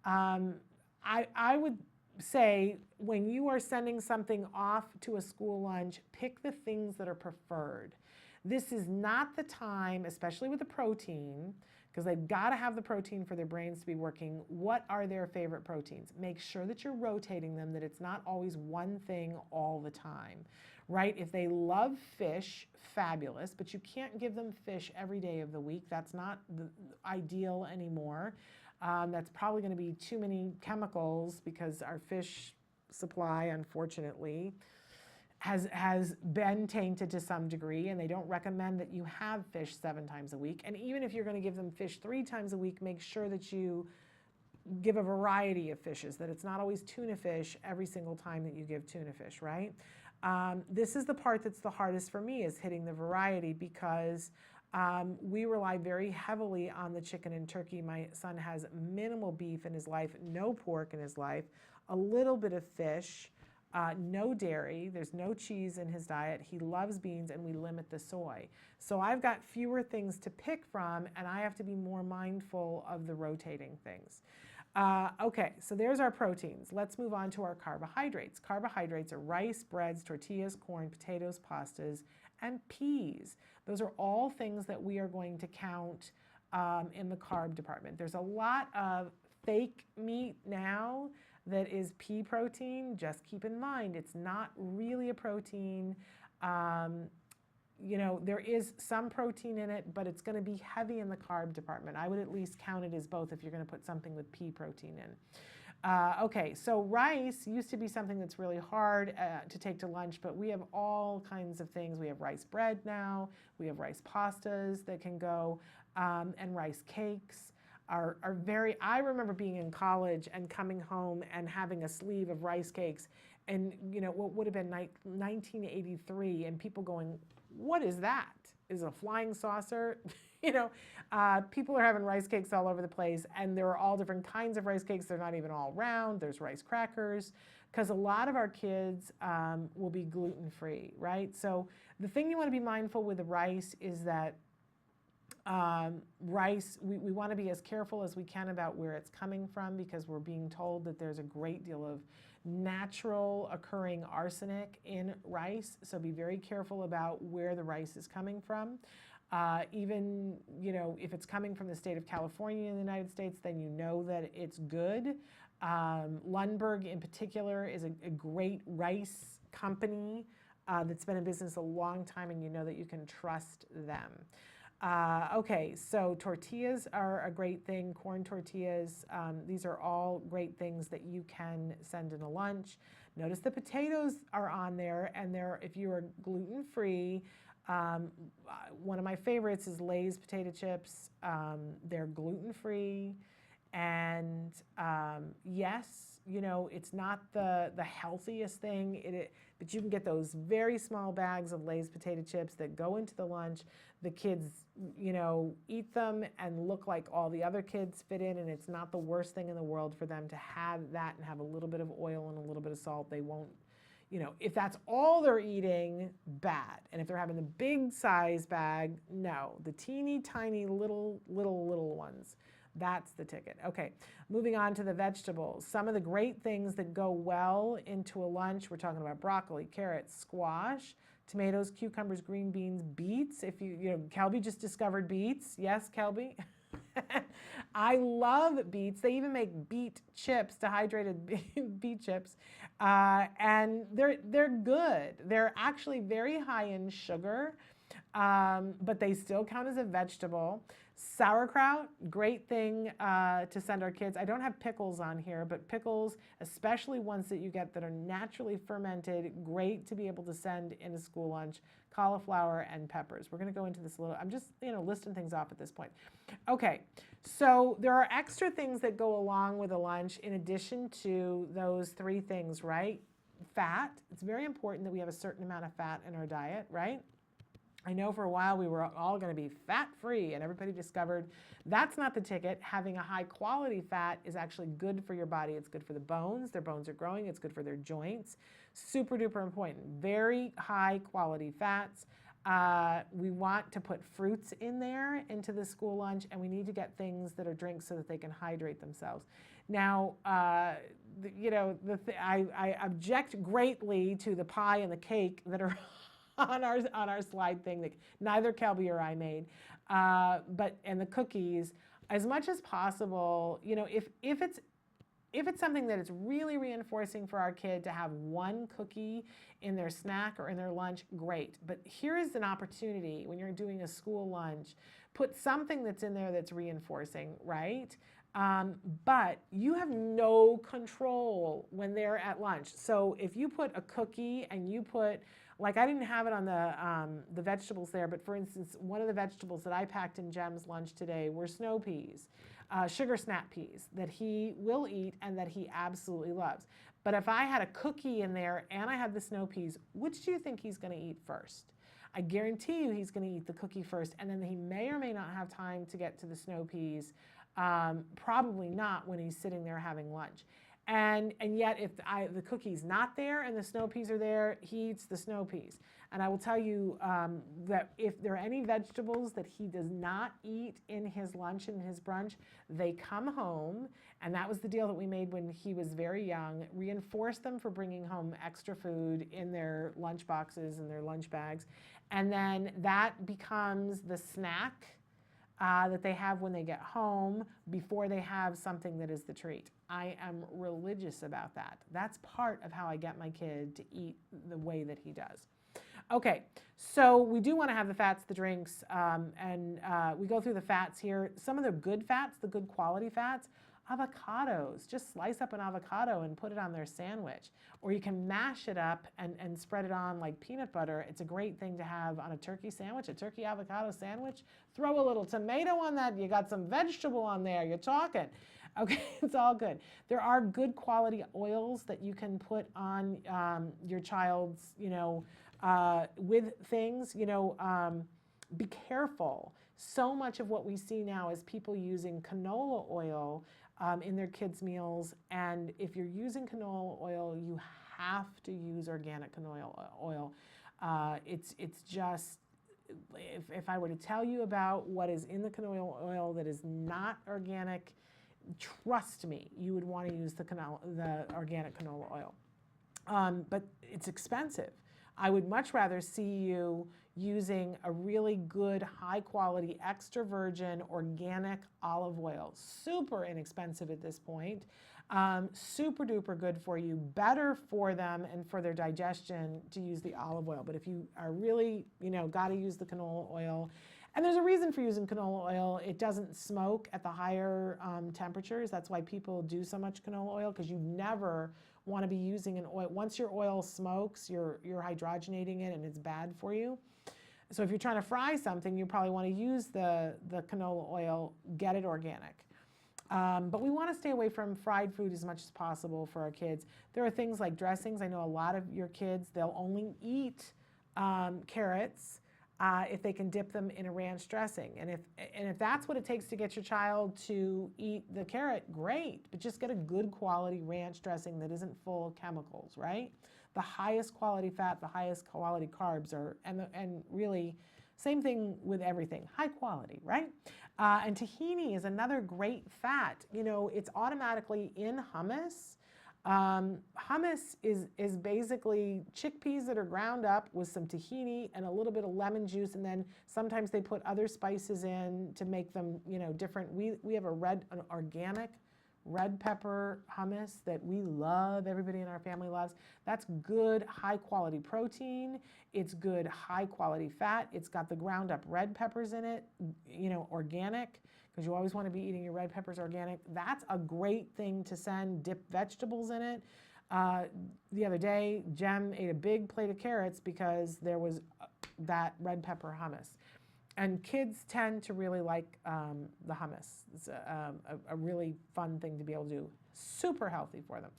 Speaker 2: I would say when you are sending something off to a school lunch, pick the things that are preferred. This is not the time, especially with the protein, because they've got to have the protein for their brains to be working. What are their favorite proteins? Make sure that you're rotating them, that it's not always one thing all the time, right? If they love fish, fabulous, but you can't give them fish every day of the week. That's not the ideal anymore. That's probably going to be too many chemicals, because our fish supply, unfortunately, has been tainted to some degree, and they don't recommend that you have fish 7 times a week. And even if you're going to give them fish 3 times a week, make sure that you give a variety of fishes, that it's not always tuna fish every single time that you give tuna fish, right? This is the part that's the hardest for me, is hitting the variety, because we rely very heavily on the chicken and turkey. My son has minimal beef in his life, no pork in his life, a little bit of fish, no dairy, there's no cheese in his diet. He loves beans, and we limit the soy. So I've got fewer things to pick from, and I have to be more mindful of the rotating things. Okay, so there's our proteins. Let's move on to our carbohydrates. Carbohydrates are rice, breads, tortillas, corn, potatoes, pastas, and peas. Those are all things that we are going to count in the carb department. There's a lot of fake meat now that is pea protein. Just keep in mind, it's not really a protein. You know, there is some protein in it, but it's going to be heavy in the carb department. I would at least count it as both if you're going to put something with pea protein in. Okay, so rice used to be something that's really hard to take to lunch, but we have all kinds of things. We have rice bread now, we have rice pastas that can go, and rice cakes are very, I remember being in college and coming home and having a sleeve of rice cakes, and you know, what would have been 1983, and people going, what is that? Is it a flying saucer? You know, people are having rice cakes all over the place, and there are all different kinds of rice cakes. They're not even all round. There's rice crackers, because a lot of our kids will be gluten-free, right? So the thing you want to be mindful with the rice is that Rice, we want to be as careful as we can about where it's coming from, because we're being told that there's a great deal of natural occurring arsenic in rice. So be very careful about where the rice is coming from. Even, if it's coming from the state of California in the United States, then you know that it's good. Lundberg in particular is a great rice company that's been in business a long time, and you know that you can trust them. Okay, so tortillas are a great thing, corn tortillas. These are all great things that you can send in a lunch. Notice the potatoes are on there, and if you are gluten-free, one of my favorites is Lay's potato chips. They're gluten-free, and yes, it's not the healthiest thing, but you can get those very small bags of Lay's potato chips that go into the lunch. The kids, eat them and look like all the other kids fit in, and it's not the worst thing in the world for them to have that and have a little bit of oil and a little bit of salt. They won't, if that's all they're eating, bad. And if they're having the big size bag, no. The teeny tiny little ones, that's the ticket. Okay, moving on to the vegetables. Some of the great things that go well into a lunch, we're talking about broccoli, carrots, squash, tomatoes, cucumbers, green beans, beets. If Kelby just discovered beets. Yes, Kelby? I love beets. They even make beet chips, dehydrated beet chips, and they're good. They're actually very high in sugar, but they still count as a vegetable. Sauerkraut, great thing to send our kids. I don't have pickles on here, but pickles, especially ones that you get that are naturally fermented, great to be able to send in a school lunch. Cauliflower and peppers. We're going to go into this a little. I'm just listing things off at this point. Okay, so there are extra things that go along with a lunch in addition to those three things, right? Fat. It's very important that we have a certain amount of fat in our diet, right? I know for a while we were all going to be fat-free, and everybody discovered that's not the ticket. Having a high-quality fat is actually good for your body. It's good for the bones. Their bones are growing. It's good for their joints. Super duper important. Very high-quality fats. We want to put fruits in there into the school lunch, and we need to get things that are drinks so that they can hydrate themselves. Now, I object greatly to the pie and the cake that are on our slide thing that neither Kelby or I made, and the cookies. As much as possible, if it's something that is really reinforcing for our kid to have one cookie in their snack or in their lunch, great. But here is an opportunity when you're doing a school lunch, put something that's in there that's reinforcing, right? But you have no control when they're at lunch. So if you put a cookie and you put, like I didn't have it on the vegetables there, but for instance, one of the vegetables that I packed in Jem's lunch today were snow peas, sugar snap peas that he will eat and that he absolutely loves. But if I had a cookie in there and I had the snow peas, which do you think he's going to eat first? I guarantee you he's going to eat the cookie first, and then he may or may not have time to get to the snow peas. Probably not when he's sitting there having lunch. And yet if the cookie's not there and the snow peas are there, he eats the snow peas. And I will tell you that if there are any vegetables that he does not eat in his lunch and his brunch, they come home, and that was the deal that we made when he was very young, reinforce them for bringing home extra food in their lunch boxes and their lunch bags, and then that becomes the snack that they have when they get home before they have something that is the treat. I am religious about that. That's part of how I get my kid to eat the way that he does. Okay, so we do want to have the fats, the drinks, and we go through the fats here. Some of the good fats, the good quality fats, avocados. Just slice up an avocado and put it on their sandwich. Or you can mash it up and spread it on like peanut butter. It's a great thing to have on a turkey sandwich, a turkey avocado sandwich. Throw a little tomato on that. You got some vegetable on there. You're talking. Okay, it's all good. There are good quality oils that you can put on your child's, with things, be careful. So much of what we see now is people using canola oil in their kids' meals, and if you're using canola oil, you have to use organic canola oil. It's just if I were to tell you about what is in the canola oil that is not organic, trust me, you would want to use the organic canola oil. But it's expensive. I would much rather see you using a really good, high quality, extra virgin, organic olive oil. Super inexpensive at this point. Super duper good for you, better for them and for their digestion to use the olive oil. But if you are really, got to use the canola oil, and there's a reason for using canola oil. It doesn't smoke at the higher temperatures. That's why people do so much canola oil, because you never want to be using an oil. Once your oil smokes, you're hydrogenating it and it's bad for you. So if you're trying to fry something, you probably want to use the canola oil, get it organic. But we want to stay away from fried food as much as possible for our kids. There are things like dressings. I know a lot of your kids, they'll only eat carrots if they can dip them in a ranch dressing. And if that's what it takes to get your child to eat the carrot, great. But just get a good quality ranch dressing that isn't full of chemicals, right? The highest quality fat, the highest quality carbs are, and really, same thing with everything, high quality, right? And tahini is another great fat. It's automatically in hummus. Hummus is basically chickpeas that are ground up with some tahini and a little bit of lemon juice, and then sometimes they put other spices in to make them, different. We have an organic red pepper hummus that we love, everybody in our family loves. That's good, high quality protein. It's good, high quality fat. It's got the ground up red peppers in it, organic, because you always want to be eating your red peppers organic. That's a great thing to send, dip vegetables in it. The other day, Jem ate a big plate of carrots because there was that red pepper hummus. And kids tend to really like the hummus. It's a really fun thing to be able to do. Super healthy for them.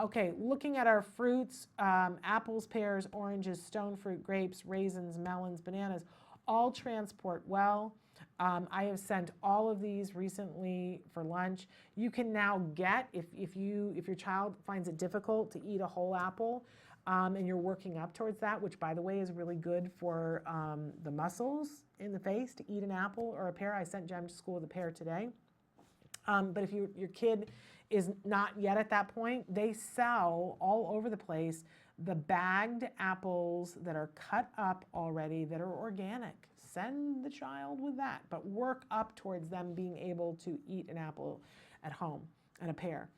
Speaker 2: Okay, looking at our fruits, apples, pears, oranges, stone fruit, grapes, raisins, melons, bananas, all transport well. I have sent all of these recently for lunch. You can now get, if your child finds it difficult to eat a whole apple, and you're working up towards that, which by the way is really good for the muscles in the face, to eat an apple or a pear. I sent Jem to school with a pear today. But if your kid is not yet at that point, they sell all over the place the bagged apples that are cut up already that are organic. Send the child with that, but work up towards them being able to eat an apple at home and a pear.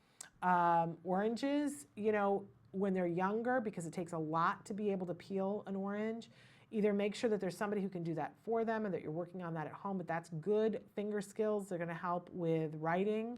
Speaker 2: Oranges, when they're younger, because it takes a lot to be able to peel an orange, either make sure that there's somebody who can do that for them and that you're working on that at home, but that's good finger skills. They're going to help with writing.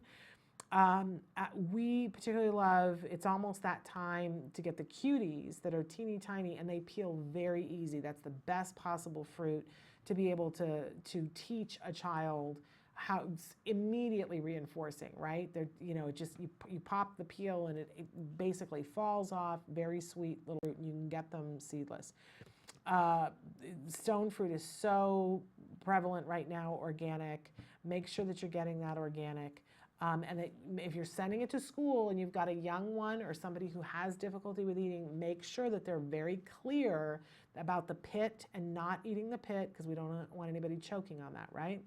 Speaker 2: We particularly love, it's almost that time to get the cuties that are teeny tiny and they peel very easy. That's the best possible fruit to be able to teach a child how it's immediately reinforcing, right? They're, it just, you pop the peel and it basically falls off, very sweet little fruit, and you can get them seedless. Stone fruit is so prevalent right now, organic. Make sure that you're getting that organic. And that if you're sending it to school and you've got a young one or somebody who has difficulty with eating, make sure that they're very clear about the pit and not eating the pit, because we don't want anybody choking on that, right?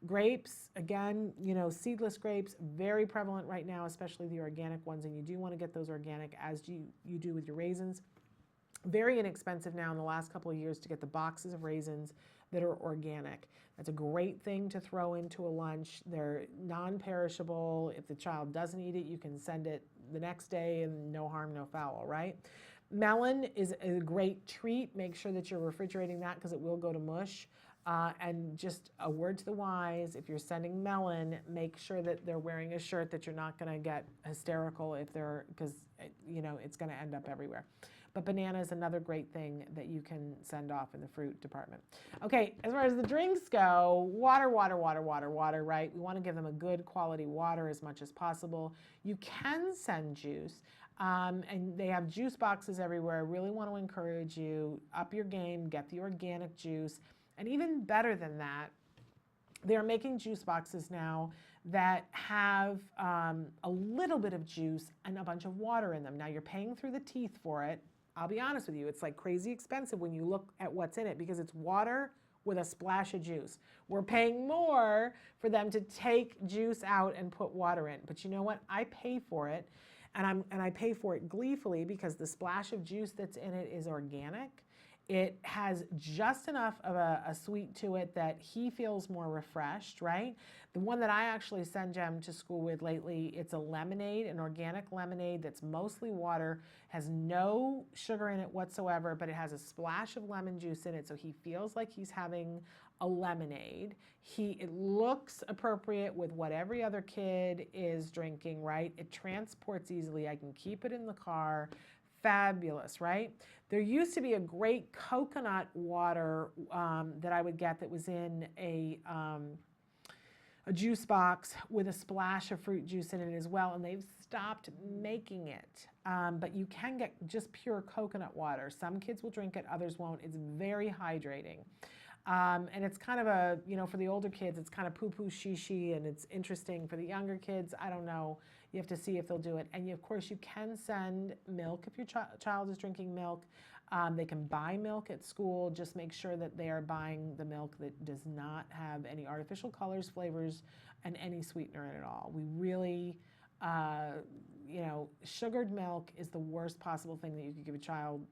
Speaker 2: Grapes, again, seedless grapes, very prevalent right now, especially the organic ones, and you do want to get those organic as you do with your raisins. Very inexpensive now in the last couple of years to get the boxes of raisins that are organic. That's a great thing to throw into a lunch. They're non-perishable. If the child doesn't eat it, you can send it the next day and no harm, no foul, right? Melon is a great treat. Make sure that you're refrigerating that because it will go to mush. And just a word to the wise, if you're sending melon, make sure that they're wearing a shirt that you're not going to get hysterical if they're, because it's going to end up everywhere. But banana is another great thing that you can send off in the fruit department. Okay, as far as the drinks go, water, right? We want to give them a good quality water as much as possible. You can send juice, and they have juice boxes everywhere. I really want to encourage you, up your game, get the organic juice. And even better than that, they're making juice boxes now that have a little bit of juice and a bunch of water in them. Now you're paying through the teeth for it, I'll be honest with you, it's like crazy expensive when you look at what's in it because it's water with a splash of juice. We're paying more for them to take juice out and put water in. But you know what? I pay for it, and I pay for it gleefully because the splash of juice that's in it is organic. It has just enough of a sweet to it that he feels more refreshed, right? The one that I actually send Jem to school with lately, it's a lemonade, an organic lemonade that's mostly water, has no sugar in it whatsoever, but it has a splash of lemon juice in it, so he feels like he's having a lemonade. It looks appropriate with what every other kid is drinking, right? It transports easily. I can keep it in the car. Fabulous, right? There used to be a great coconut water that I would get that was in a juice box with a splash of fruit juice in it as well, and they've stopped making it. But you can get just pure coconut water. Some kids will drink it, others won't. It's very hydrating. And it's kind of a, for the older kids, it's kind of poo-poo shishi, and it's interesting. For the younger kids, I don't know. You have to see if they'll do it. And of course, you can send milk if your child is drinking milk. They can buy milk at school. Just make sure that they are buying the milk that does not have any artificial colors, flavors, and any sweetener in it at all. We really, sugared milk is the worst possible thing that you could give a child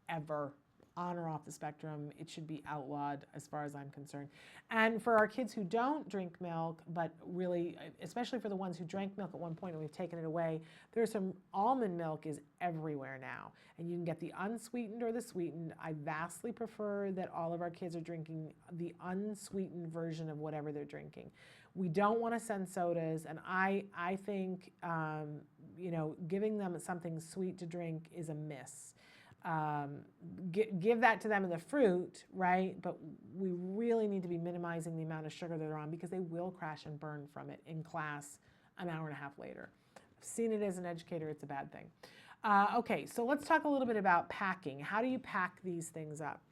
Speaker 2: ever. On or off the spectrum, it should be outlawed as far as I'm concerned. And for our kids who don't drink milk, but really, especially for the ones who drank milk at one point and we've taken it away, there's some almond milk is everywhere now. And you can get the unsweetened or the sweetened. I vastly prefer that all of our kids are drinking the unsweetened version of whatever they're drinking. We don't want to send sodas, and I think, giving them something sweet to drink is a miss. Give that to them in the fruit, right? But we really need to be minimizing the amount of sugar that they're on because they will crash and burn from it in class an hour and a half later. I've seen it as an educator, it's a bad thing. Okay, so let's talk a little bit about packing. How do you pack these things up?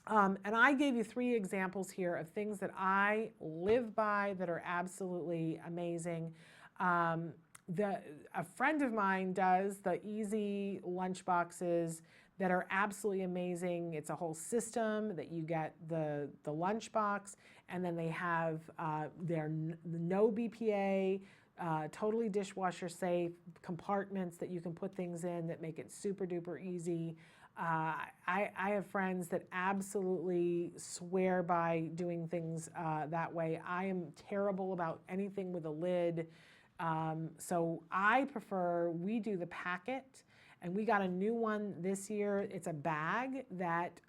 Speaker 2: And I gave you 3 examples here of things that I live by that are absolutely amazing. A friend of mine does the easy lunch boxes that are absolutely amazing. It's a whole system that you get the lunch box, and then they have their no BPA, totally dishwasher safe compartments that you can put things in that make it super duper easy. I have friends that absolutely swear by doing things that way. I am terrible about anything with a lid. So I prefer, we do the packet, and we got a new one this year. It's a bag that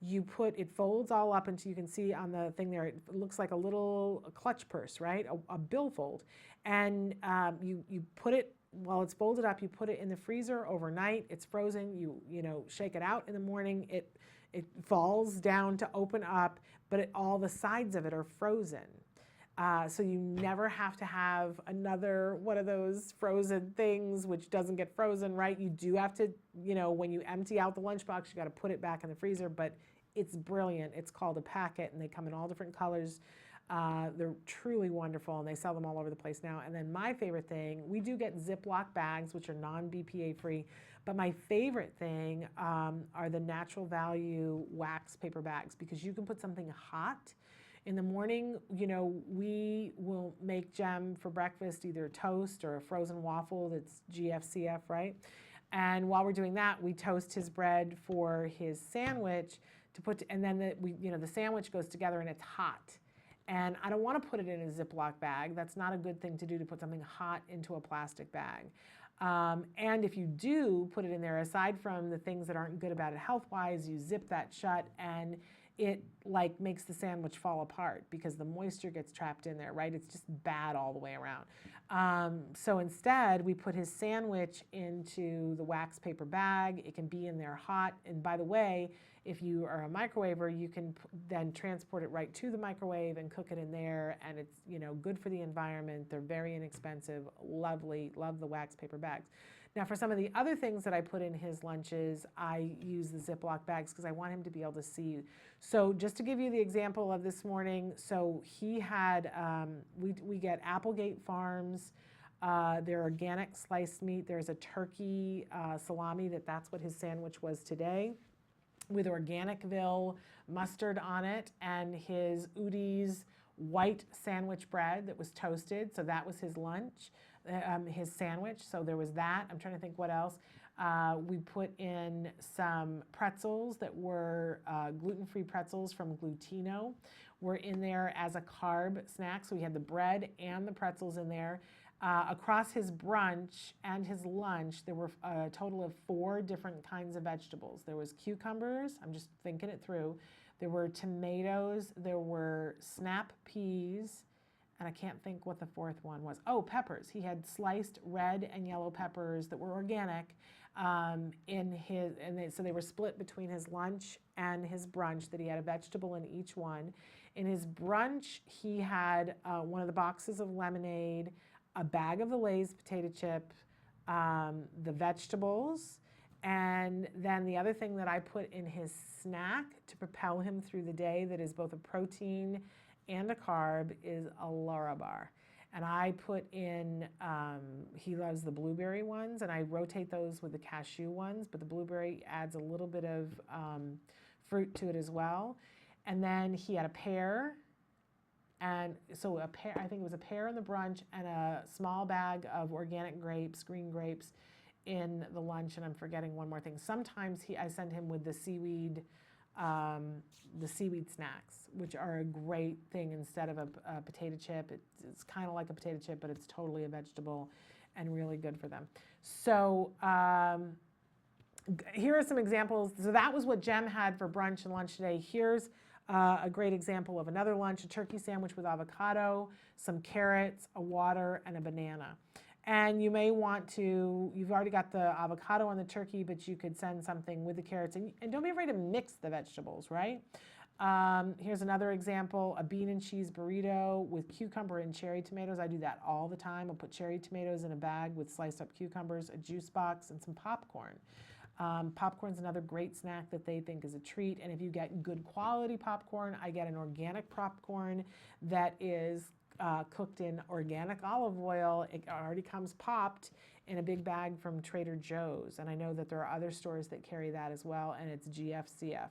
Speaker 2: it folds all up until you can see on the thing there, it looks like a little clutch purse, right? A billfold. And you put it, while it's folded up, you put it in the freezer overnight. It's frozen. You shake it out in the morning. It falls down to open up, but all the sides of it are frozen. So you never have to have another one of those frozen things which doesn't get frozen, right? You do have to, when you empty out the lunchbox, you got to put it back in the freezer, but it's brilliant. It's called a packet, and they come in all different colors. They're truly wonderful, and they sell them all over the place now. And then my favorite thing, we do get Ziploc bags, which are non-BPA free, but my favorite thing are the Natural Value wax paper bags, because you can put something hot in the morning. We will make Jem for breakfast either toast or a frozen waffle that's GFCF, right? And while we're doing that, we toast his bread for his sandwich and then the sandwich goes together and it's hot. And I don't want to put it in a Ziploc bag. That's not a good thing to do, to put something hot into a plastic bag. And if you do put it in there, aside from the things that aren't good about it health-wise, you zip that shut and it makes the sandwich fall apart because the moisture gets trapped in there, right? It's just bad all the way around. So instead, we put his sandwich into the wax paper bag. It can be in there hot. And by the way, if you are a microwaver, you can then transport it right to the microwave and cook it in there. And it's good for the environment. They're very inexpensive, lovely, love the wax paper bags. Now, for some of the other things that I put in his lunches, I use the Ziploc bags because I want him to be able to see. So just to give you the example of this morning, so he had, we get Applegate Farms They're organic sliced meat. There's a turkey salami that's what his sandwich was today, with Organicville mustard on it, and his Udi's white sandwich bread that was toasted. So that was his lunch, his sandwich. So there was that. I'm trying to think what else. We put in some pretzels that were gluten-free pretzels from Glutino. Were in there as a carb snack. So we had the bread and the pretzels in there. Across his brunch and his lunch, there were a total of 4 different kinds of vegetables. There was cucumbers, I'm just thinking it through. There were tomatoes, there were snap peas, and I can't think what the 4th one was. Oh, peppers. He had sliced red and yellow peppers that were organic so they were split between his lunch and his brunch, that he had a vegetable in each one. In his brunch, he had one of the boxes of lemonade, a bag of the Lay's potato chip, the vegetables, and then the other thing that I put in his snack to propel him through the day that is both a protein and a carb is a Larabar. And I put in, he loves the blueberry ones, and I rotate those with the cashew ones, but the blueberry adds a little bit of fruit to it as well. And then he had a pear, and so a pear, I think it was a pear in the brunch and a small bag of organic grapes, green grapes, in the lunch, and I'm forgetting one more thing. Sometimes I send him with the seaweed snacks, which are a great thing instead of a potato chip. It's kind of like a potato chip, but it's totally a vegetable and really good for them. So here are some examples. So that was what Jem had for brunch and lunch today. Here's a great example of another lunch, a turkey sandwich with avocado, some carrots, a water, and a banana. And you may want to, you've already got the avocado on the turkey, but you could send something with the carrots. And don't be afraid to mix the vegetables, right? Here's another example, a bean and cheese burrito with cucumber and cherry tomatoes. I do that all the time. I'll put cherry tomatoes in a bag with sliced up cucumbers, a juice box, and some popcorn. Popcorn's another great snack that they think is a treat. And if you get good quality popcorn, I get an organic popcorn that is cooked in organic olive oil. It already comes popped in a big bag from Trader Joe's. And I know that there are other stores that carry that as well, and it's GFCF.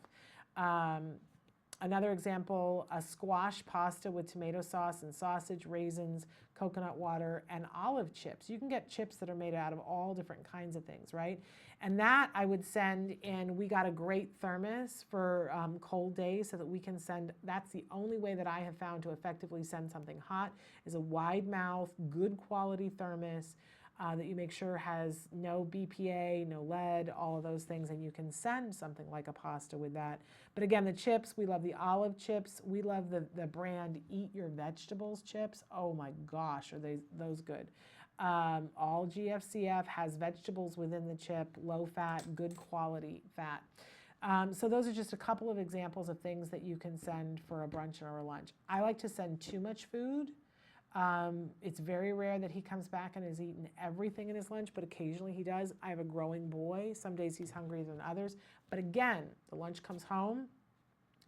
Speaker 2: Another example, a squash pasta with tomato sauce and sausage, raisins, coconut water, and olive chips. You can get chips that are made out of all different kinds of things, right? And that I would send in. We got a great thermos for cold days so that we can send. That's the only way that I have found to effectively send something hot, is a wide mouth, good quality thermos that you make sure has no BPA, no lead, all of those things, and you can send something like a pasta with that. But again, the chips, we love the olive chips. We love the brand Eat Your Vegetables chips. Oh my gosh, are those good. All GFCF, has vegetables within the chip, low fat, good quality fat. So those are just a couple of examples of things that you can send for a brunch or a lunch. I like to send too much food. It's very rare that he comes back and has eaten everything in his lunch, but occasionally he does. I have a growing boy. Some days he's hungrier than others. But again, the lunch comes home.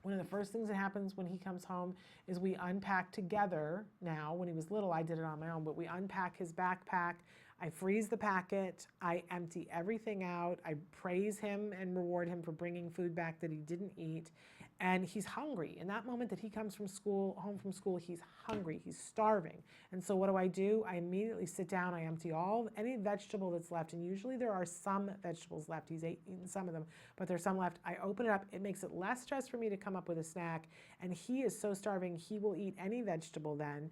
Speaker 2: One of the first things that happens when he comes home is we unpack together. Now, when he was little, I did it on my own, but we unpack his backpack. I freeze the packet. I empty everything out. I praise him and reward him for bringing food back that he didn't eat. And he's hungry. In that moment that he comes from school, home from school, he's hungry, he's starving. And so what do? I immediately sit down, I empty any vegetable that's left, and usually there are some vegetables left. He's eaten some of them, but there's some left. I open it up. It makes it less stress for me to come up with a snack, and he is so starving, he will eat any vegetable then.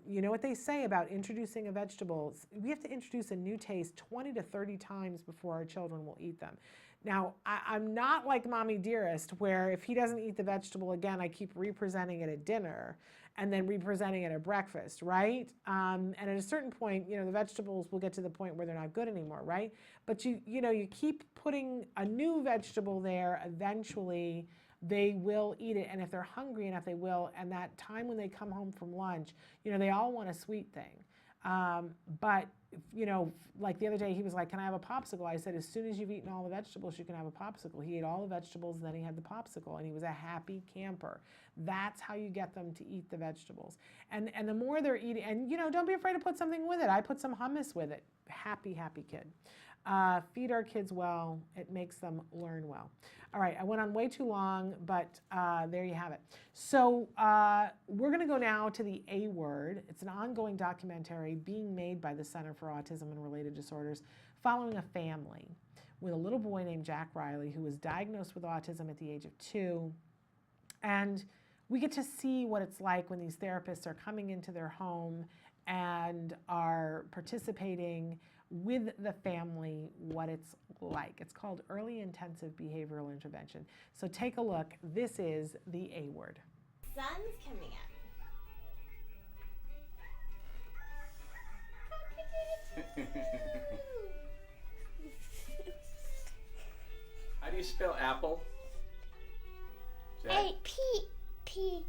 Speaker 2: You know what they say about introducing a vegetable? We have to introduce a new taste 20 to 30 times before our children will eat them. Now, I'm not like Mommy Dearest, where if he doesn't eat the vegetable again, I keep representing it at dinner and then representing it at breakfast, right? And at a certain point, the vegetables will get to the point where they're not good anymore, right? But you keep putting a new vegetable there, eventually they will eat it. And if they're hungry enough, they will. And that time when they come home from lunch, they all want a sweet thing. But, you know, like the other day, he was like, can I have a popsicle? I said, as soon as you've eaten all the vegetables, you can have a popsicle. He ate all the vegetables, and then he had the popsicle, and he was a happy camper. That's how you get them to eat the vegetables. And the more they're eating, and, you know, don't be afraid to put something with it. I put some hummus with it. Happy, happy kid. Feed our kids well. It makes them learn well. All right, I went on way too long, but there you have it. So we're going to go now to the A Word. It's an ongoing documentary being made by the Center for Autism and Related Disorders, following a family with a little boy named Jack Riley who was diagnosed with autism at the age of 2. And we get to see what it's like when these therapists are coming into their home and are participating with the family, what it's like. It's called Early Intensive Behavioral Intervention. So take a look. This is the A Word.
Speaker 7: Sun's coming up.
Speaker 8: How do you spell apple? Jack?
Speaker 9: A-P-P-L-E.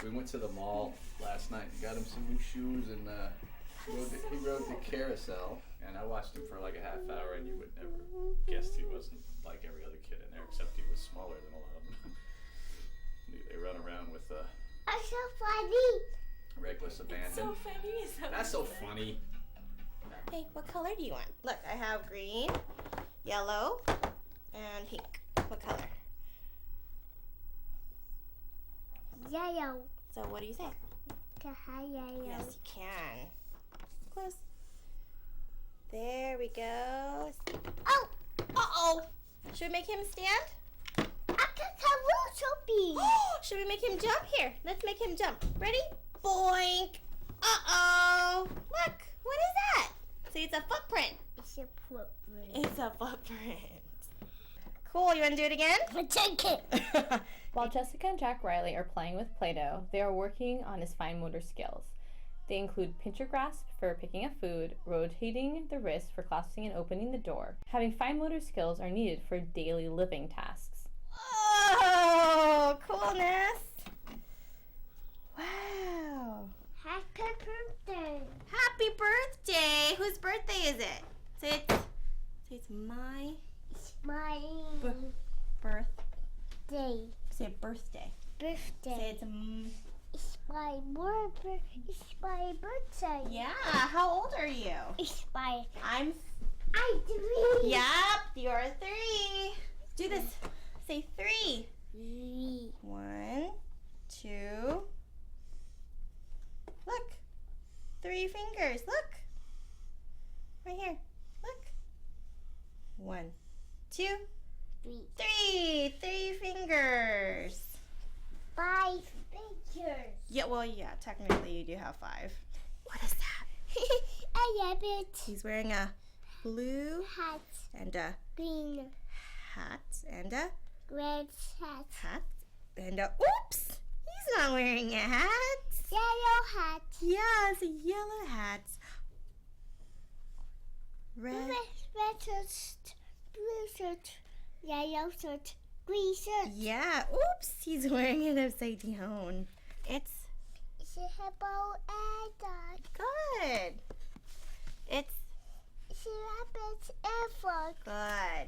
Speaker 8: We went to the mall last night and got him some new shoes, and he rode the carousel, and I watched him for like a half hour, and you would never guess he wasn't like every other kid in there, except he was smaller than a lot of them. They run around with
Speaker 9: That's so funny.
Speaker 8: reckless abandon.
Speaker 7: So funny.
Speaker 8: That's so funny.
Speaker 7: Hey, what color do you want? Look, I have green, yellow, and pink. What color?
Speaker 9: Yellow.
Speaker 7: So what do you say?
Speaker 9: Yellow.
Speaker 7: Yes, you can. Close. There we go. Oh! Uh-oh! Should we make him stand? Should we make him jump? Here, let's make him jump. Ready? Boink! Uh-oh! Look! What is that? See, it's a footprint.
Speaker 9: It's a footprint.
Speaker 7: It's a footprint. Cool, you want to do it again?
Speaker 9: Take it.
Speaker 10: While Jessica and Jack Riley are playing with Play-Doh, they are working on his fine motor skills. They include pincher grasp for picking up food, rotating the wrist for clasping and opening the door. Having fine motor skills are needed for daily living tasks.
Speaker 7: Oh, coolness. Wow.
Speaker 9: Happy birthday.
Speaker 7: Happy birthday. Whose birthday is it? Say it's my
Speaker 9: It's my
Speaker 7: birthday.
Speaker 9: day.
Speaker 7: Say birthday. Say
Speaker 9: Birthday. It's my birthday. It's my birthday.
Speaker 7: Yeah, how old are you?
Speaker 9: It's my.
Speaker 7: I'm
Speaker 9: 3.
Speaker 7: Yep, you're 3. Do this. Say 3.
Speaker 9: 3.
Speaker 7: 1, 2. Look. 3 fingers. Look. Right here. Look. 1, 2,
Speaker 9: 3.
Speaker 7: 3. 3 fingers.
Speaker 9: 5 pictures.
Speaker 7: Yeah, well, yeah, technically you do have 5. What is that?
Speaker 9: I love it.
Speaker 7: He's wearing a blue
Speaker 9: Hat.
Speaker 7: and a
Speaker 9: Green.
Speaker 7: hat and a
Speaker 9: Red hat.
Speaker 7: hat and a oops! He's not wearing a hat.
Speaker 9: Yellow hat.
Speaker 7: Yeah, it's a yellow hat. Red.
Speaker 9: Red shirt. Blue shirt. Yellow shirt. Green shirt.
Speaker 7: Yeah, oops! He's wearing it upside down. It's
Speaker 9: It's a hippo and dog.
Speaker 7: good. It's
Speaker 9: It's a rabbit and frog.
Speaker 7: good.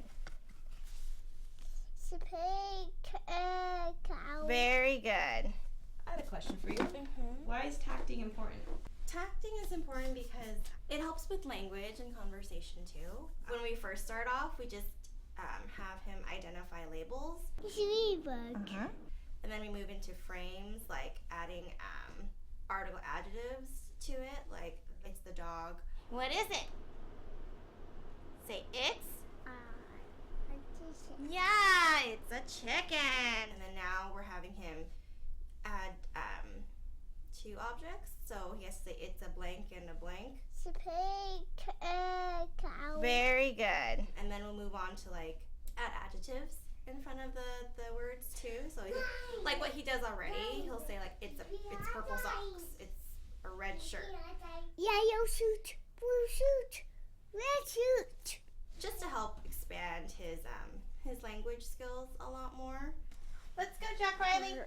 Speaker 9: It's a pig and cow.
Speaker 7: Very good.
Speaker 11: I had a question for you. Why is tacting important?
Speaker 7: Tacting is important because it helps with language and conversation too. When we first start off, we just have him identify labels.
Speaker 9: It's a ladybug.
Speaker 7: And then we move into frames, like adding article adjectives to it, like it's the dog. What is it? Say it's. Yeah, it's a chicken. And then now we're having him add 2 objects. So he has to say it's a blank and a blank.
Speaker 9: It's a pig and cow.
Speaker 7: Very good. And then we'll move on to like add adjectives in front of the words too. So he, like what he does already, he'll say like it's purple socks, it's a red shirt.
Speaker 9: Yellow suit. Blue suit. Red suit.
Speaker 7: Just to help expand his language skills a lot more. Let's go, Jack Riley.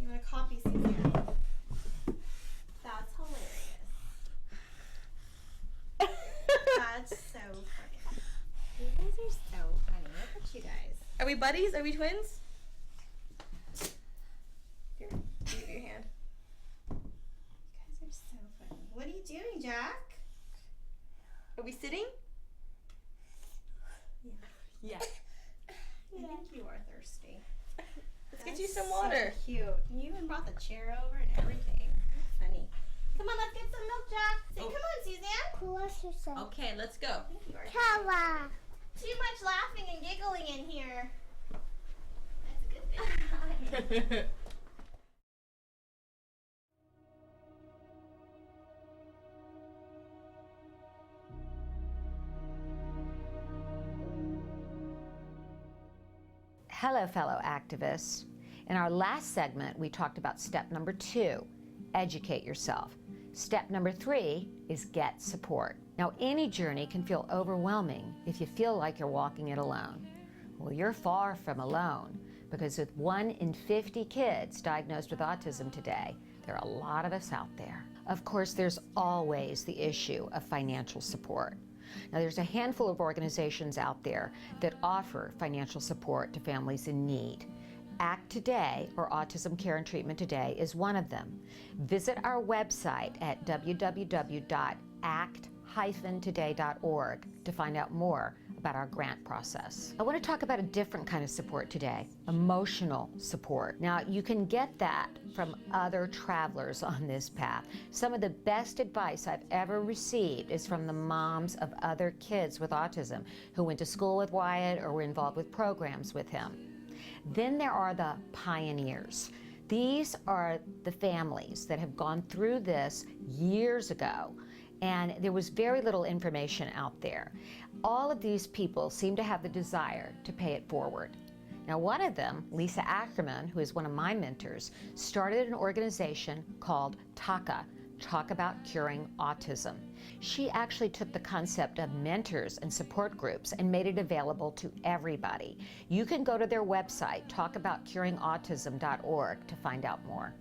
Speaker 7: You want to copy Suzanne? That's hilarious. That's so funny. You guys are so funny. Look at you guys. Are we buddies? Are we twins? Here, give me your hand. You guys are so funny. What are you doing, Jack? Are we sitting? Yeah. Yeah. I think you are thirsty. Let's get you some water. So cute. You even brought the chair over and everything. That's funny. Come on, let's get some milk, Jack. Say, come on, Suzanne. Okay, let's go.
Speaker 9: Kawa.
Speaker 7: Too much laughing and giggling in here. That's a good thing.
Speaker 12: Hello, fellow activists. In our last segment, we talked about step number 2, educate yourself. Step number 3 is get support. Now, any journey can feel overwhelming if you feel like you're walking it alone. Well, you're far from alone, because with 1 in 50 kids diagnosed with autism today, there are a lot of us out there. Of course, there's always the issue of financial support. Now, there's a handful of organizations out there that offer financial support to families in need. ACT Today, or Autism Care and Treatment Today, is one of them. Visit our website at www.act-today.org to find out more about our grant process. I want to talk about a different kind of support today, emotional support. Now, you can get that from other travelers on this path. Some of the best advice I've ever received is from the moms of other kids with autism who went to school with Wyatt or were involved with programs with him. Then there are the pioneers. These are the families that have gone through this years ago, and there was very little information out there. All of these people seem to have the desire to pay it forward. Now, one of them, Lisa Ackerman, who is one of my mentors, started an organization called TACA, Talk About Curing Autism. She actually took the concept of mentors and support groups and made it available to everybody. You can go to their website, talkaboutcuringautism.org, to find out more.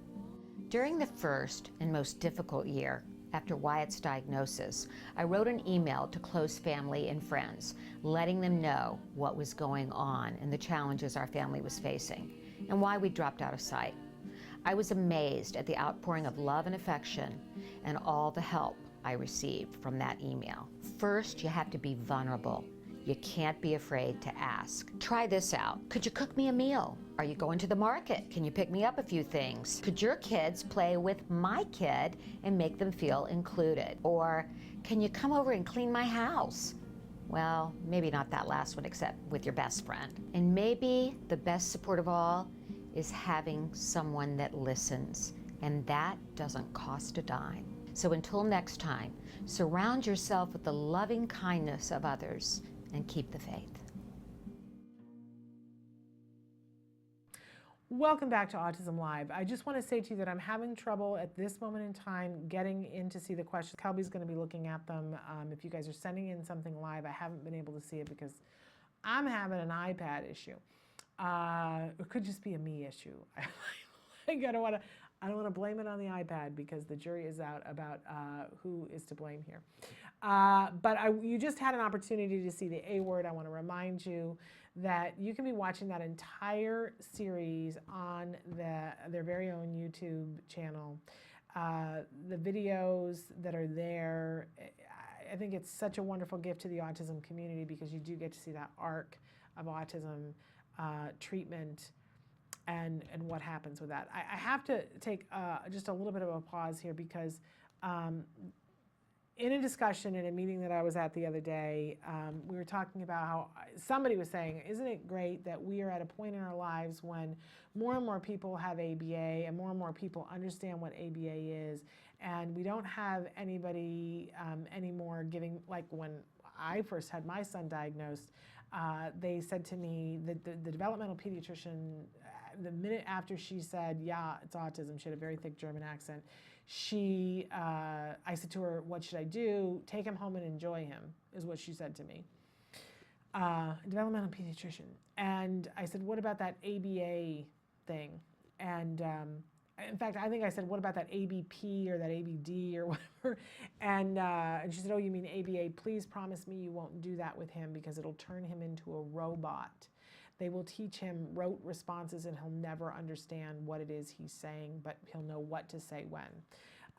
Speaker 12: During the first and most difficult year after Wyatt's diagnosis, I wrote an email to close family and friends, letting them know what was going on and the challenges our family was facing, and why we dropped out of sight. I was amazed at the outpouring of love and affection and all the help I received from that email. First, you have to be vulnerable. You can't be afraid to ask. Try this out. Could you cook me a meal? Are you going to the market? Can you pick me up a few things? Could your kids play with my kid and make them feel included? Or can you come over and clean my house? Well, maybe not that last one, except with your best friend. And maybe the best support of all is having someone that listens, and that doesn't cost a dime. So until next time, surround yourself with the loving kindness of others and keep the faith.
Speaker 2: Welcome back to Autism Live. I just want to say to you that I'm having trouble at this moment in time getting in to see the questions. Kelby's going to be looking at them. If you guys are sending in something live, I haven't been able to see it because I'm having an iPad issue. It could just be a me issue. I don't want to blame it on the iPad because the jury is out about who is to blame here. But you just had an opportunity to see the A word. I want to remind you that you can be watching that entire series on their very own YouTube channel. The videos that are there, I think it's such a wonderful gift to the autism community because you do get to see that arc of autism treatment and what happens with that. I have to take just a little bit of a pause here because in a discussion in a meeting that I was at the other day, we were talking about how somebody was saying, isn't it great that we are at a point in our lives when more and more people have ABA and more people understand what ABA is, and we don't have anybody anymore giving, like when I first had my son diagnosed, they said to me that the developmental pediatrician, the minute after she said, yeah, it's autism, she had a very thick German accent, I said to her, what should I do? Take him home and enjoy him, is what she said to me. Developmental pediatrician. And I said, what about that ABA thing? And in fact, I think I said, what about that ABP or that ABD or whatever? And she said, oh, you mean ABA? Please promise me you won't do that with him because it'll turn him into a robot. They will teach him rote responses and he'll never understand what it is he's saying, but he'll know what to say when.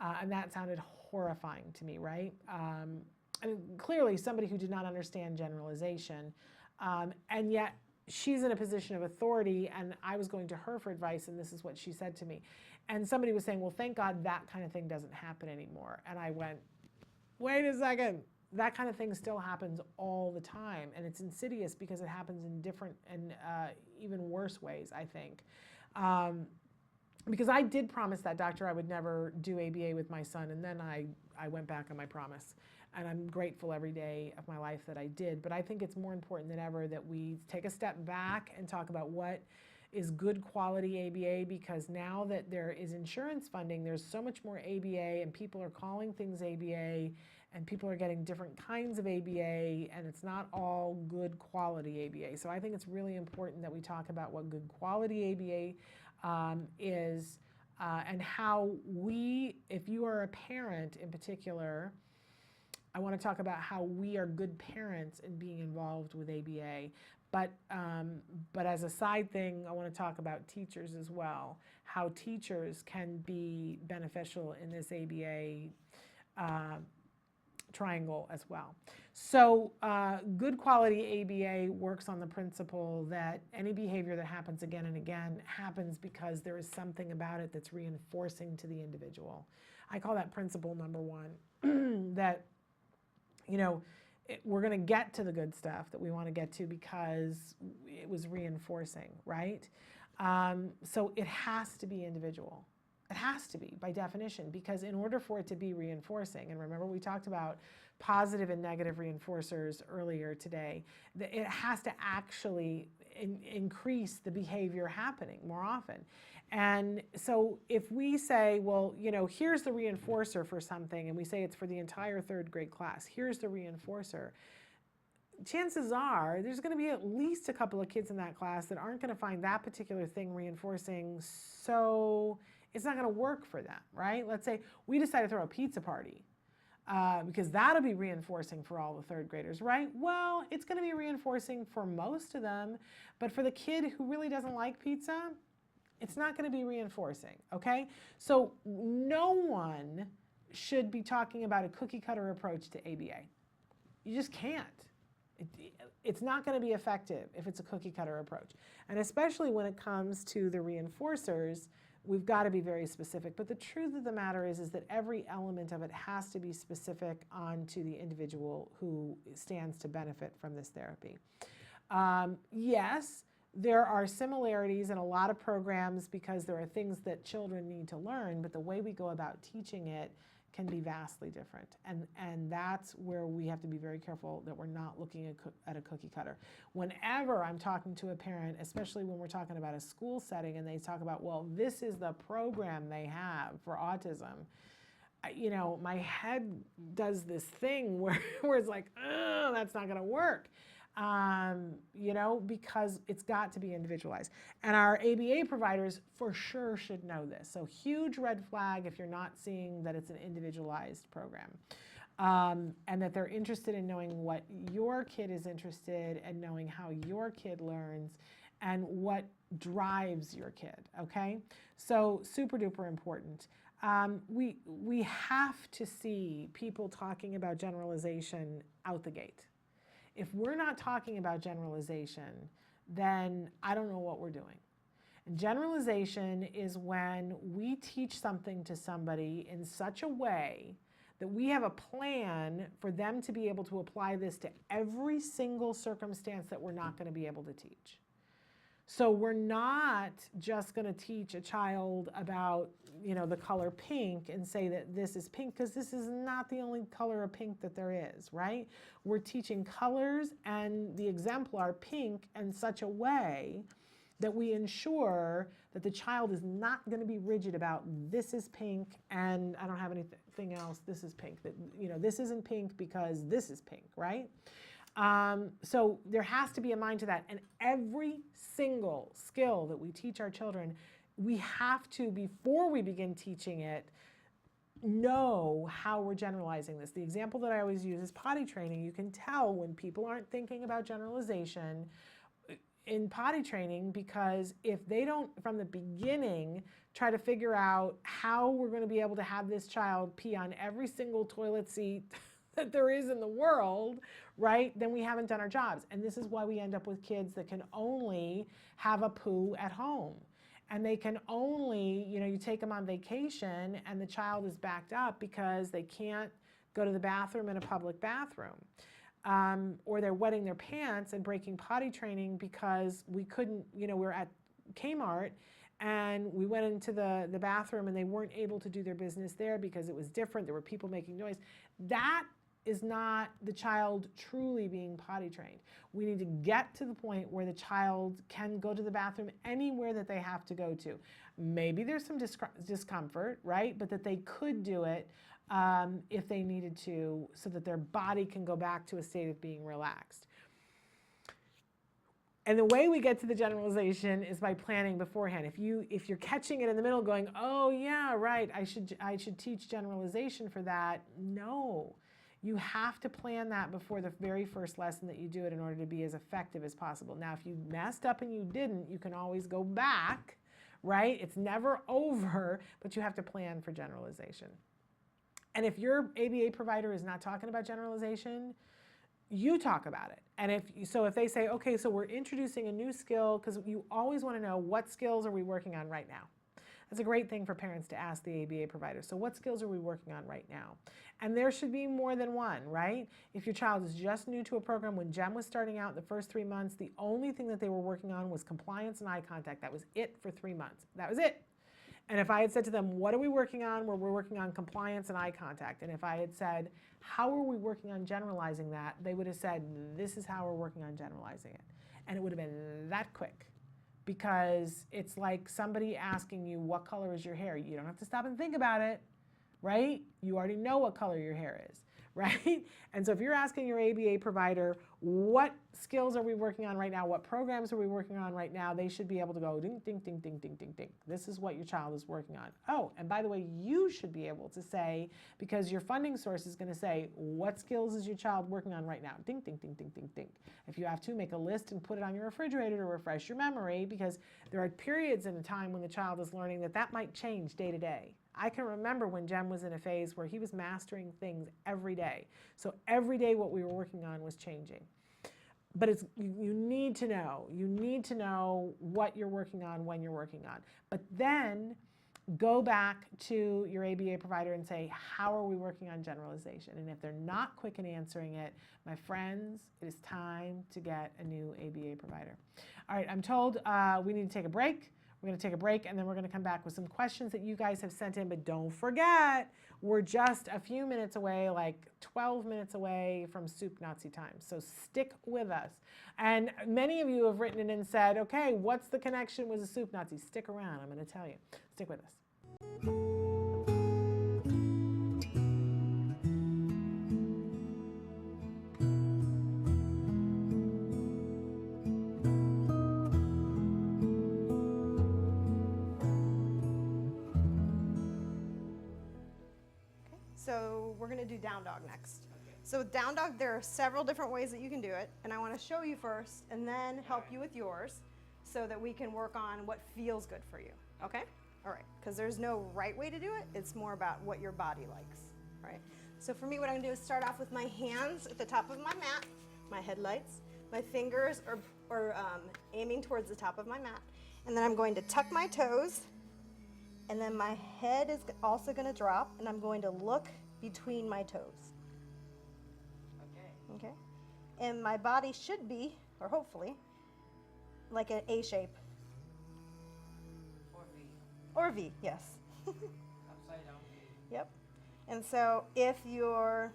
Speaker 2: And that sounded horrifying to me, right? I mean, clearly somebody who did not understand generalization, and yet she's in a position of authority, and I was going to her for advice, and this is what she said to me. And somebody was saying, well, thank God that kind of thing doesn't happen anymore. And I went, wait a second. That kind of thing still happens all the time, and it's insidious because it happens in different and even worse ways, I think. Because I did promise that doctor I would never do ABA with my son, and then I went back on my promise. And I'm grateful every day of my life that I did. But I think it's more important than ever that we take a step back and talk about what is good quality ABA, because now that there is insurance funding, there's so much more ABA, and people are calling things ABA, and people are getting different kinds of ABA, and it's not all good quality ABA. So I think it's really important that we talk about what good quality ABA is, and how we, if you are a parent in particular, I want to talk about how we are good parents in being involved with ABA. But as a side thing, I want to talk about teachers as well, how teachers can be beneficial in this ABA triangle as well. So good quality ABA works on the principle that any behavior that happens again and again happens because there is something about it that's reinforcing to the individual. I call that principle number one, that, you know, we're going to get to the good stuff that we want to get to because it was reinforcing, right? So it has to be individual. It has to be, by definition, because in order for it to be reinforcing, and remember we talked about positive and negative reinforcers earlier today, it has to actually increase the behavior happening more often. And so if we say, well, you know, here's the reinforcer for something, and we say it's for the entire third grade class, here's the reinforcer, chances are there's going to be at least a couple of kids in that class that aren't going to find that particular thing reinforcing, so it's not going to work for them, right? Let's say we decide to throw a pizza party because that'll be reinforcing for all the third graders, right? Well, it's going to be reinforcing for most of them, but for the kid who really doesn't like pizza, it's not going to be reinforcing, okay? So no one should be talking about a cookie cutter approach to ABA. You just can't. It's not going to be effective if it's a cookie cutter approach. And especially when it comes to the reinforcers, we've got to be very specific. But the truth of the matter is that every element of it has to be specific onto the individual who stands to benefit from this therapy. Yes, there are similarities in a lot of programs because there are things that children need to learn, but the way we go about teaching it can be vastly different. And that's where we have to be very careful that we're not looking at a cookie cutter. Whenever I'm talking to a parent, especially when we're talking about a school setting and they talk about, well, this is the program they have for autism, you know, my head does this thing where it's like, oh, that's not going to work. You know, because it's got to be individualized. And our ABA providers for sure should know this. So huge red flag if you're not seeing that it's an individualized program. And that they're interested in knowing what your kid is interested in, knowing how your kid learns and what drives your kid, okay? So super duper important. We have to see people talking about generalization out the gate. If we're not talking about generalization, then I don't know what we're doing. And generalization is when we teach something to somebody in such a way that we have a plan for them to be able to apply this to every single circumstance that we're not going to be able to teach. So we're not just going to teach a child about, you know, the color pink and say that this is pink, because this is not the only color of pink that there is, right? We're teaching colors and the exemplar pink in such a way that we ensure that the child is not going to be rigid about this is pink and I don't have anything else, this is pink. That, you know, this isn't pink because this is pink, right? So there has to be a mind to that. And every single skill that we teach our children we have to, before we begin teaching it, know how we're generalizing this. The example that I always use is potty training. You can tell when people aren't thinking about generalization in potty training, because if they don't, from the beginning, try to figure out how we're going to be able to have this child pee on every single toilet seat that there is in the world, right, then we haven't done our jobs. And this is why we end up with kids that can only have a poo at home. And they can only, you take them on vacation and the child is backed up because they can't go to the bathroom in a public bathroom. Or they're wetting their pants and breaking potty training because we couldn't, we're at Kmart and we went into the bathroom and they weren't able to do their business there because it was different. There were people making noise. That is not the child truly being potty trained. We need to get to the point where the child can go to the bathroom anywhere that they have to go to. Maybe there's some discomfort, right? But that they could do it if they needed to, so that their body can go back to a state of being relaxed. And the way we get to the generalization is by planning beforehand. If you're catching it in the middle going, oh yeah, right, I should teach generalization for that. No. You have to plan that before the very first lesson that you do it in order to be as effective as possible. Now, if you messed up and you didn't, you can always go back, right? It's never over, but you have to plan for generalization. And if your ABA provider is not talking about generalization, you talk about it. And if they say, okay, so we're introducing a new skill, because you always want to know what skills are we working on right now. That's a great thing for parents to ask the ABA provider. So what skills are we working on right now? And there should be more than one, right? If your child is just new to a program, when Jem was starting out the first 3 months, the only thing that they were working on was compliance and eye contact. That was it for 3 months. That was it. And if I had said to them, what are we working on? Well, we're working on compliance and eye contact. And if I had said, how are we working on generalizing that? They would have said, this is how we're working on generalizing it. And it would have been that quick. Because it's like somebody asking you, what color is your hair? You don't have to stop and think about it, right? You already know what color your hair is, right? And so if you're asking your ABA provider, what skills are we working on right now? What programs are we working on right now? They should be able to go ding, ding, ding, ding, ding, ding, ding. This is what your child is working on. Oh, and by the way, you should be able to say, because your funding source is going to say, what skills is your child working on right now? Ding, ding, ding, ding, ding, ding. If you have to, make a list and put it on your refrigerator to refresh your memory, because there are periods in a time when the child is learning that might change day to day. I can remember when Jem was in a phase where he was mastering things every day. So every day what we were working on was changing. But you need to know. You need to know what you're working on, when you're working on. But then go back to your ABA provider and say, how are we working on generalization? And if they're not quick in answering it, my friends, it is time to get a new ABA provider. All right, I'm told we need to take a break. We're going to take a break, and then we're going to come back with some questions that you guys have sent in. But don't forget, we're just a few minutes away, like 12 minutes away from Soup Nazi time. So stick with us. And many of you have written in and said, okay, what's the connection with the Soup Nazi? Stick around. I'm going to tell you. Stick with us.
Speaker 13: So we're going to do down dog next. So with down dog, there are several different ways that you can do it, and I want to show you first and then help you with yours so that we can work on what feels good for you, okay? All right, because there's no right way to do it. It's more about what your body likes, all right? So for me, what I'm going to do is start off with my hands at the top of my mat, my headlights. My fingers are aiming towards the top of my mat, and then I'm going to tuck my toes. And then my head is also going to drop, and I'm going to look between my toes. Okay. And my body should be, or hopefully, like an A shape.
Speaker 14: Or V.
Speaker 13: Or V, yes.
Speaker 14: Upside down V.
Speaker 13: Yep. And so if your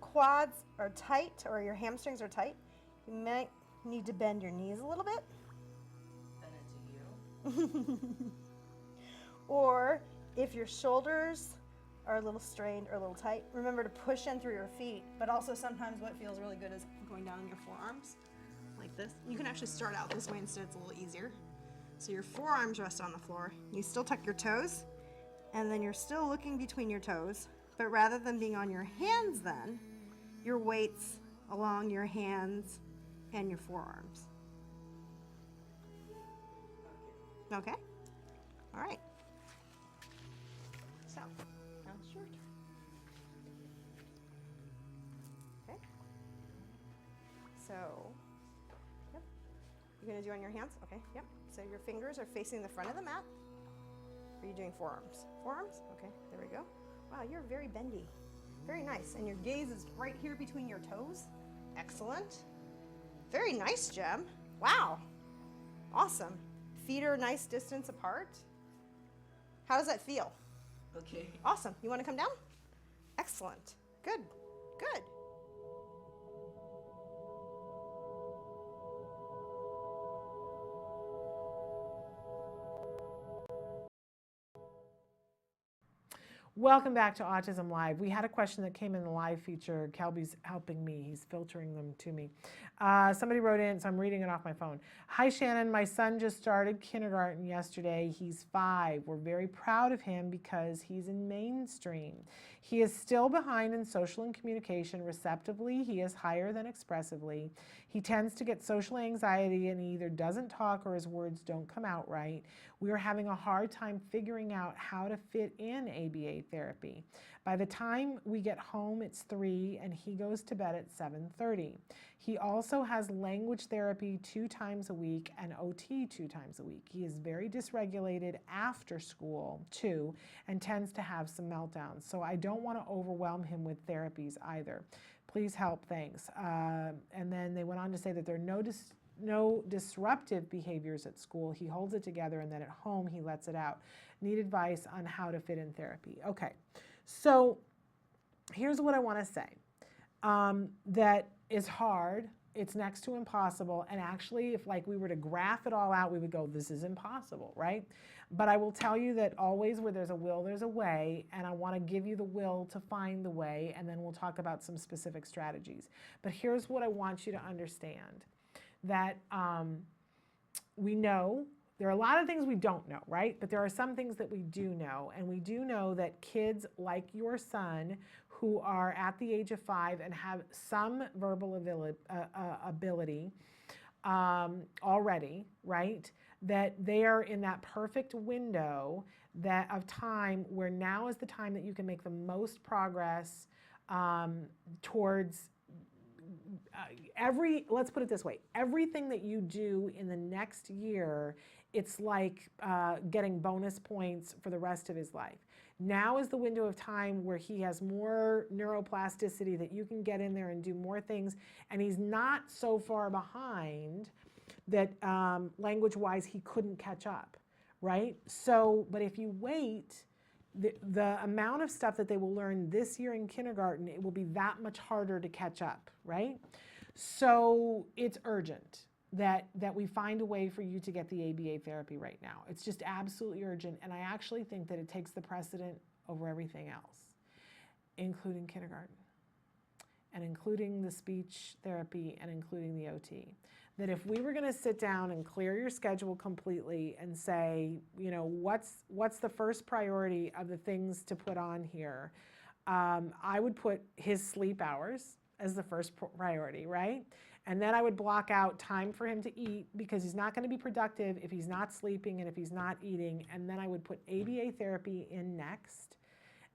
Speaker 13: quads are tight or your hamstrings are tight, you might need to bend your knees a little bit.
Speaker 14: Bend it to you.
Speaker 13: Or if your shoulders are a little strained or a little tight, remember to push in through your feet. But also sometimes what feels really good is going down your forearms like this. You can actually start out this way instead, it's a little easier. So your forearms rest on the floor. You still tuck your toes, and then you're still looking between your toes, but rather than being on your hands then, your weight's along your hands and your forearms. Okay? All right. So, now it's your turn. Okay? So, yep. You're going to do on your hands? Okay, yep. So your fingers are facing the front of the mat. Are you doing forearms? Forearms? Okay, there we go. Wow, you're very bendy. Very nice. And your gaze is right here between your toes. Excellent. Very nice, Jem. Wow. Awesome. Feet are a nice distance apart. How does that feel?
Speaker 14: Okay.
Speaker 13: Awesome. You want to come down? Excellent. Good. Good.
Speaker 2: Welcome back to Autism Live. We had a question that came in the live feature. Kelby's helping me. He's filtering them to me. Somebody wrote in, so I'm reading it off my phone. Hi, Shannon. My son just started kindergarten yesterday. He's 5. We're very proud of him because he's in mainstream. He is still behind in social and communication. Receptively, he is higher than expressively. He tends to get social anxiety and he either doesn't talk or his words don't come out right. We are having a hard time figuring out how to fit in ABA therapy. By the time we get home, it's 3 and he goes to bed at 7:30. He also has language therapy 2 times a week and OT 2 times a week. He is very dysregulated after school too and tends to have some meltdowns. So I don't want to overwhelm him with therapies either. Please help, thanks. And then they went on to say that there are no disruptive behaviors at school. He holds it together and then at home he lets it out. Need advice on how to fit in therapy. Okay, so here's what I want to say. That is hard. It's next to impossible. And actually, if like we were to graph it all out, we would go, this is impossible, right? But I will tell you that always where there's a will, there's a way. And I want to give you the will to find the way. And then we'll talk about some specific strategies. But here's what I want you to understand. That we know, there are a lot of things we don't know, right? But there are some things that we do know. And we do know that kids like your son who are at the age of 5 and have some verbal ability already, right? That they are in that perfect window of time where now is the time that you can make the most progress towards let's put it this way, everything that you do in the next year, it's like getting bonus points for the rest of his life. Now is the window of time where he has more neuroplasticity that you can get in there and do more things, and he's not so far behind that language-wise he couldn't catch up, right? So, but if you wait, the amount of stuff that they will learn this year in kindergarten, it will be that much harder to catch up, right? So it's urgent that we find a way for you to get the ABA therapy right now. It's just absolutely urgent, and I actually think that it takes the precedent over everything else, including kindergarten, and including the speech therapy, and including the OT. That if we were going to sit down and clear your schedule completely and say, you know, what's the first priority of the things to put on here, I would put his sleep hours as the first priority, right? And then I would block out time for him to eat because he's not going to be productive if he's not sleeping and if he's not eating. And then I would put ABA therapy in next.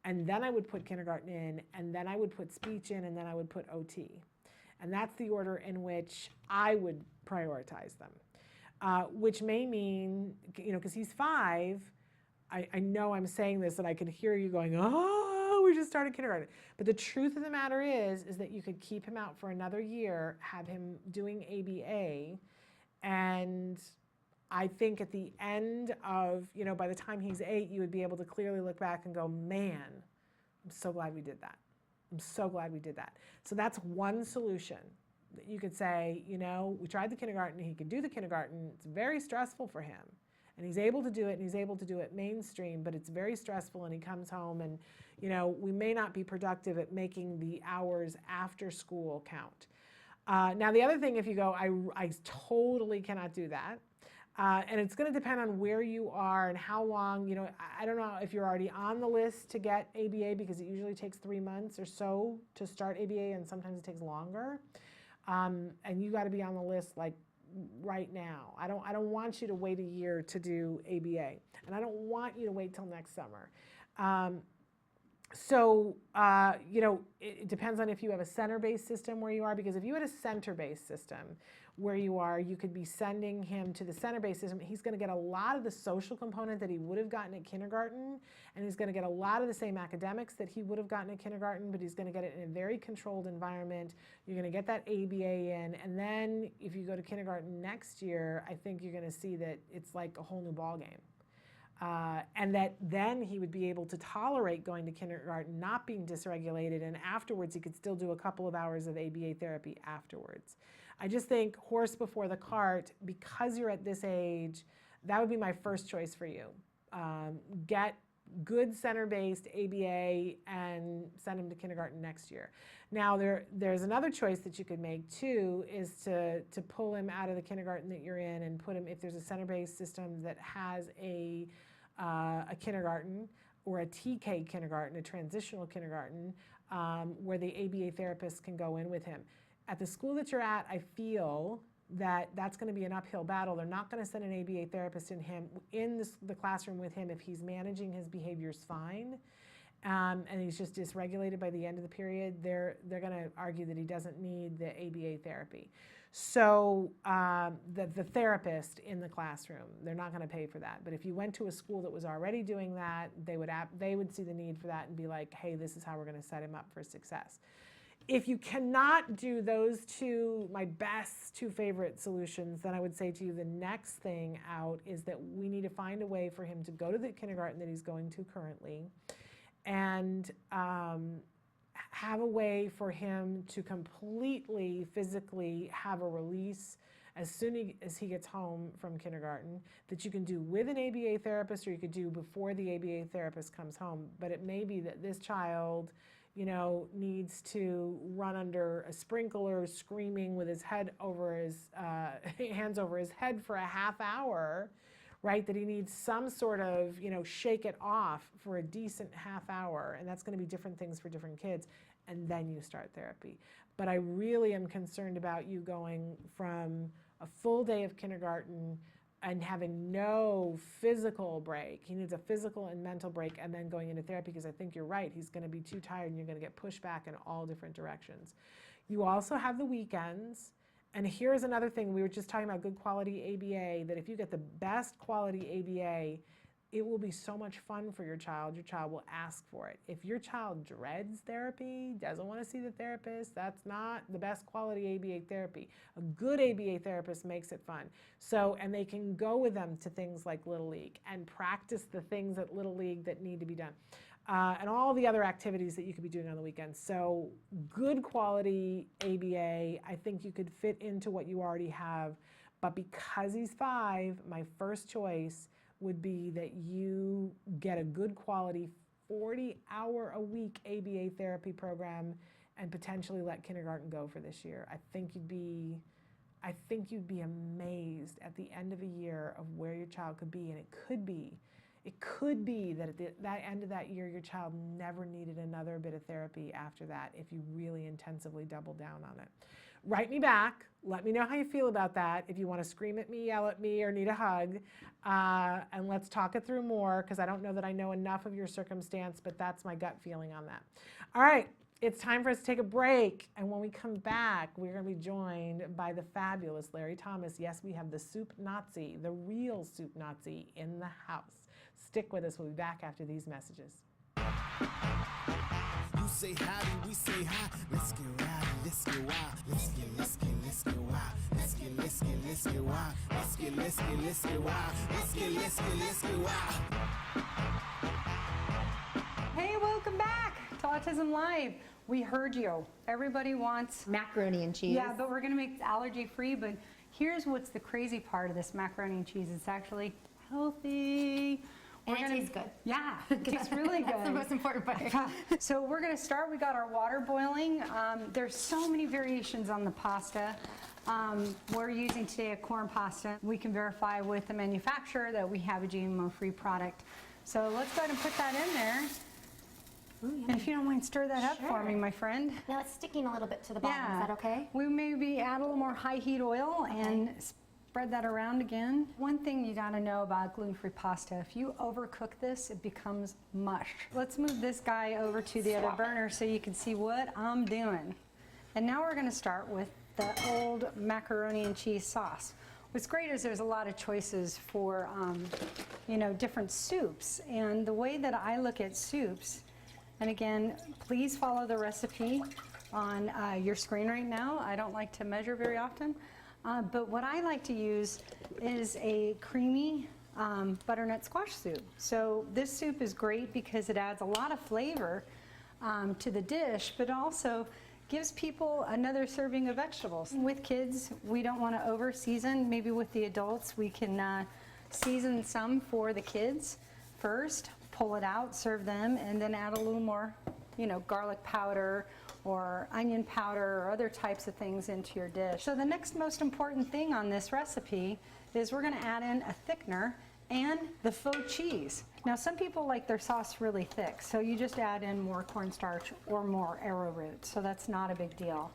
Speaker 2: And then I would put kindergarten in, and then I would put speech in, and then I would put OT. And that's the order in which I would prioritize them, which may mean, you know, because he's 5, I know I'm saying this and I can hear you going, oh, we just started kindergarten. But the truth of the matter is that you could keep him out for another year, have him doing ABA, and I think at the end of, you know, by the time he's 8, you would be able to clearly look back and go, man, I'm so glad we did that. I'm so glad we did that. So that's one solution. You could say, you know, we tried the kindergarten, he could do the kindergarten, it's very stressful for him. And he's able to do it, and he's able to do it mainstream, but it's very stressful, and he comes home and, you know, we may not be productive at making the hours after school count. Now the other thing, if you go, I totally cannot do that. And it's going to depend on where you are and how long, you know, I don't know if you're already on the list to get ABA, because it usually takes 3 months or so to start ABA, and sometimes it takes longer. And you got to be on the list like right now. I don't want you to wait a year to do ABA, and I don't want you to wait till next summer. You know, it depends on if you have a center-based system where you are, because if you had a center-based system where you are, you could be sending him to the center-based system. He's going to get a lot of the social component that he would have gotten at kindergarten, and he's going to get a lot of the same academics that he would have gotten at kindergarten, but he's going to get it in a very controlled environment. You're going to get that ABA in, and then if you go to kindergarten next year, I think you're going to see that it's like a whole new ballgame. And that then he would be able to tolerate going to kindergarten, not being dysregulated, and afterwards he could still do a couple of hours of ABA therapy afterwards. I just think horse before the cart, because you're at this age, that would be my first choice for you. Get good center-based ABA and send him to kindergarten next year. Now there's another choice that you could make too, is to pull him out of the kindergarten that you're in and put him, if there's a center-based system that has a kindergarten or a TK kindergarten, a transitional kindergarten, where the ABA therapist can go in with him. At the school that you're at, I feel that that's going to be an uphill battle. They're not going to send an ABA therapist in the classroom with him if he's managing his behaviors fine, and he's just dysregulated by the end of the period. They're going to argue that he doesn't need the ABA therapy. So the therapist in the classroom, they're not going to pay for that. But if you went to a school that was already doing that, they would see the need for that and be like, hey, this is how we're going to set him up for success. If you cannot do those two, my best two favorite solutions, then I would say to you the next thing out is that we need to find a way for him to go to the kindergarten that he's going to currently, and have a way for him to completely physically have a release as soon as he gets home from kindergarten, that you can do with an ABA therapist, or you could do before the ABA therapist comes home. But it may be that this child, you know, needs to run under a sprinkler screaming with his head over his hands over his head for a half hour, right? That he needs some sort of, you know, shake it off for a decent half hour, and that's going to be different things for different kids, and then you start therapy. But I really am concerned about you going from a full day of kindergarten and having no physical break. He needs a physical and mental break, and then going into therapy, because I think you're right. He's going to be too tired, and you're going to get pushed back in all different directions. You also have the weekends. And here's another thing. We were just talking about good quality ABA, that if you get the best quality ABA, it will be so much fun for your child. Your child will ask for it. If your child dreads therapy, doesn't want to see the therapist, that's not the best quality ABA therapy. A good ABA therapist makes it fun. So, and they can go with them to things like Little League and practice the things at Little League that need to be done. And all the other activities that you could be doing on the weekends. So good quality ABA, I think you could fit into what you already have. But because he's 5, my first choice would be that you get a good quality 40-hour-a-week ABA therapy program and potentially let kindergarten go for this year. I think you'd be amazed at the end of a year of where your child could be, and it could be that at that end of that year, your child never needed another bit of therapy after that if you really intensively double down on it. Write me back. Let me know how you feel about that. If you want to scream at me, yell at me, or need a hug, and let's talk it through more, because I don't know that I know enough of your circumstance, but that's my gut feeling on that. All right, it's time for us to take a break, and when we come back, we're going to be joined by the fabulous Larry Thomas. Yes, we have the Soup Nazi, the real Soup Nazi, in the house. Stick with us. We'll be back after these messages.
Speaker 15: You say howdy, we say hi. Let's get rowdy, let's get wild. Let's get wild. Let's get wild. Let's get wild. Let's get wild.
Speaker 16: Hey, welcome back to Autism Live. We heard you. Everybody wants
Speaker 17: macaroni and cheese.
Speaker 16: Yeah, but we're gonna make it allergy free. But here's what's the crazy part of this macaroni and cheese. It's actually healthy.
Speaker 17: And it tastes good.
Speaker 16: Yeah, it tastes really good.
Speaker 17: That's the most important part.
Speaker 16: So we're going to start. We got our water boiling. There's so many variations on the pasta. We're using today a corn pasta. We can verify with the manufacturer that we have a GMO-free product. So let's go ahead and put that in there.
Speaker 17: Ooh,
Speaker 16: And if you don't mind, stir that up for
Speaker 17: Sure.
Speaker 16: me, my friend.
Speaker 17: Now it's sticking a little bit to the bottom.
Speaker 16: Yeah.
Speaker 17: Is that okay?
Speaker 16: We maybe add a little more high heat oil and spread that around again. One thing you gotta know about gluten-free pasta, if you overcook this, it becomes mush. Let's move this guy over to the other burner so you can see what I'm doing. And now we're gonna start with the old macaroni and cheese sauce. What's great is there's a lot of choices for, you know, different soups. And the way that I look at soups, and again, please follow the recipe on your screen right now. I don't like to measure very often, but what I like to use is a creamy butternut squash soup. So this soup is great because it adds a lot of flavor to the dish, but also gives people another serving of vegetables. With kids, we don't want to over season. Maybe with the adults, we can season some for the kids first, pull it out, serve them, and then add a little more, you know, garlic powder or onion powder or other types of things into your dish. So the next most important thing on this recipe is we're going to add in a thickener and the faux cheese. Now some people like their sauce really thick, so you just add in more cornstarch or more arrowroot, so that's not a big deal.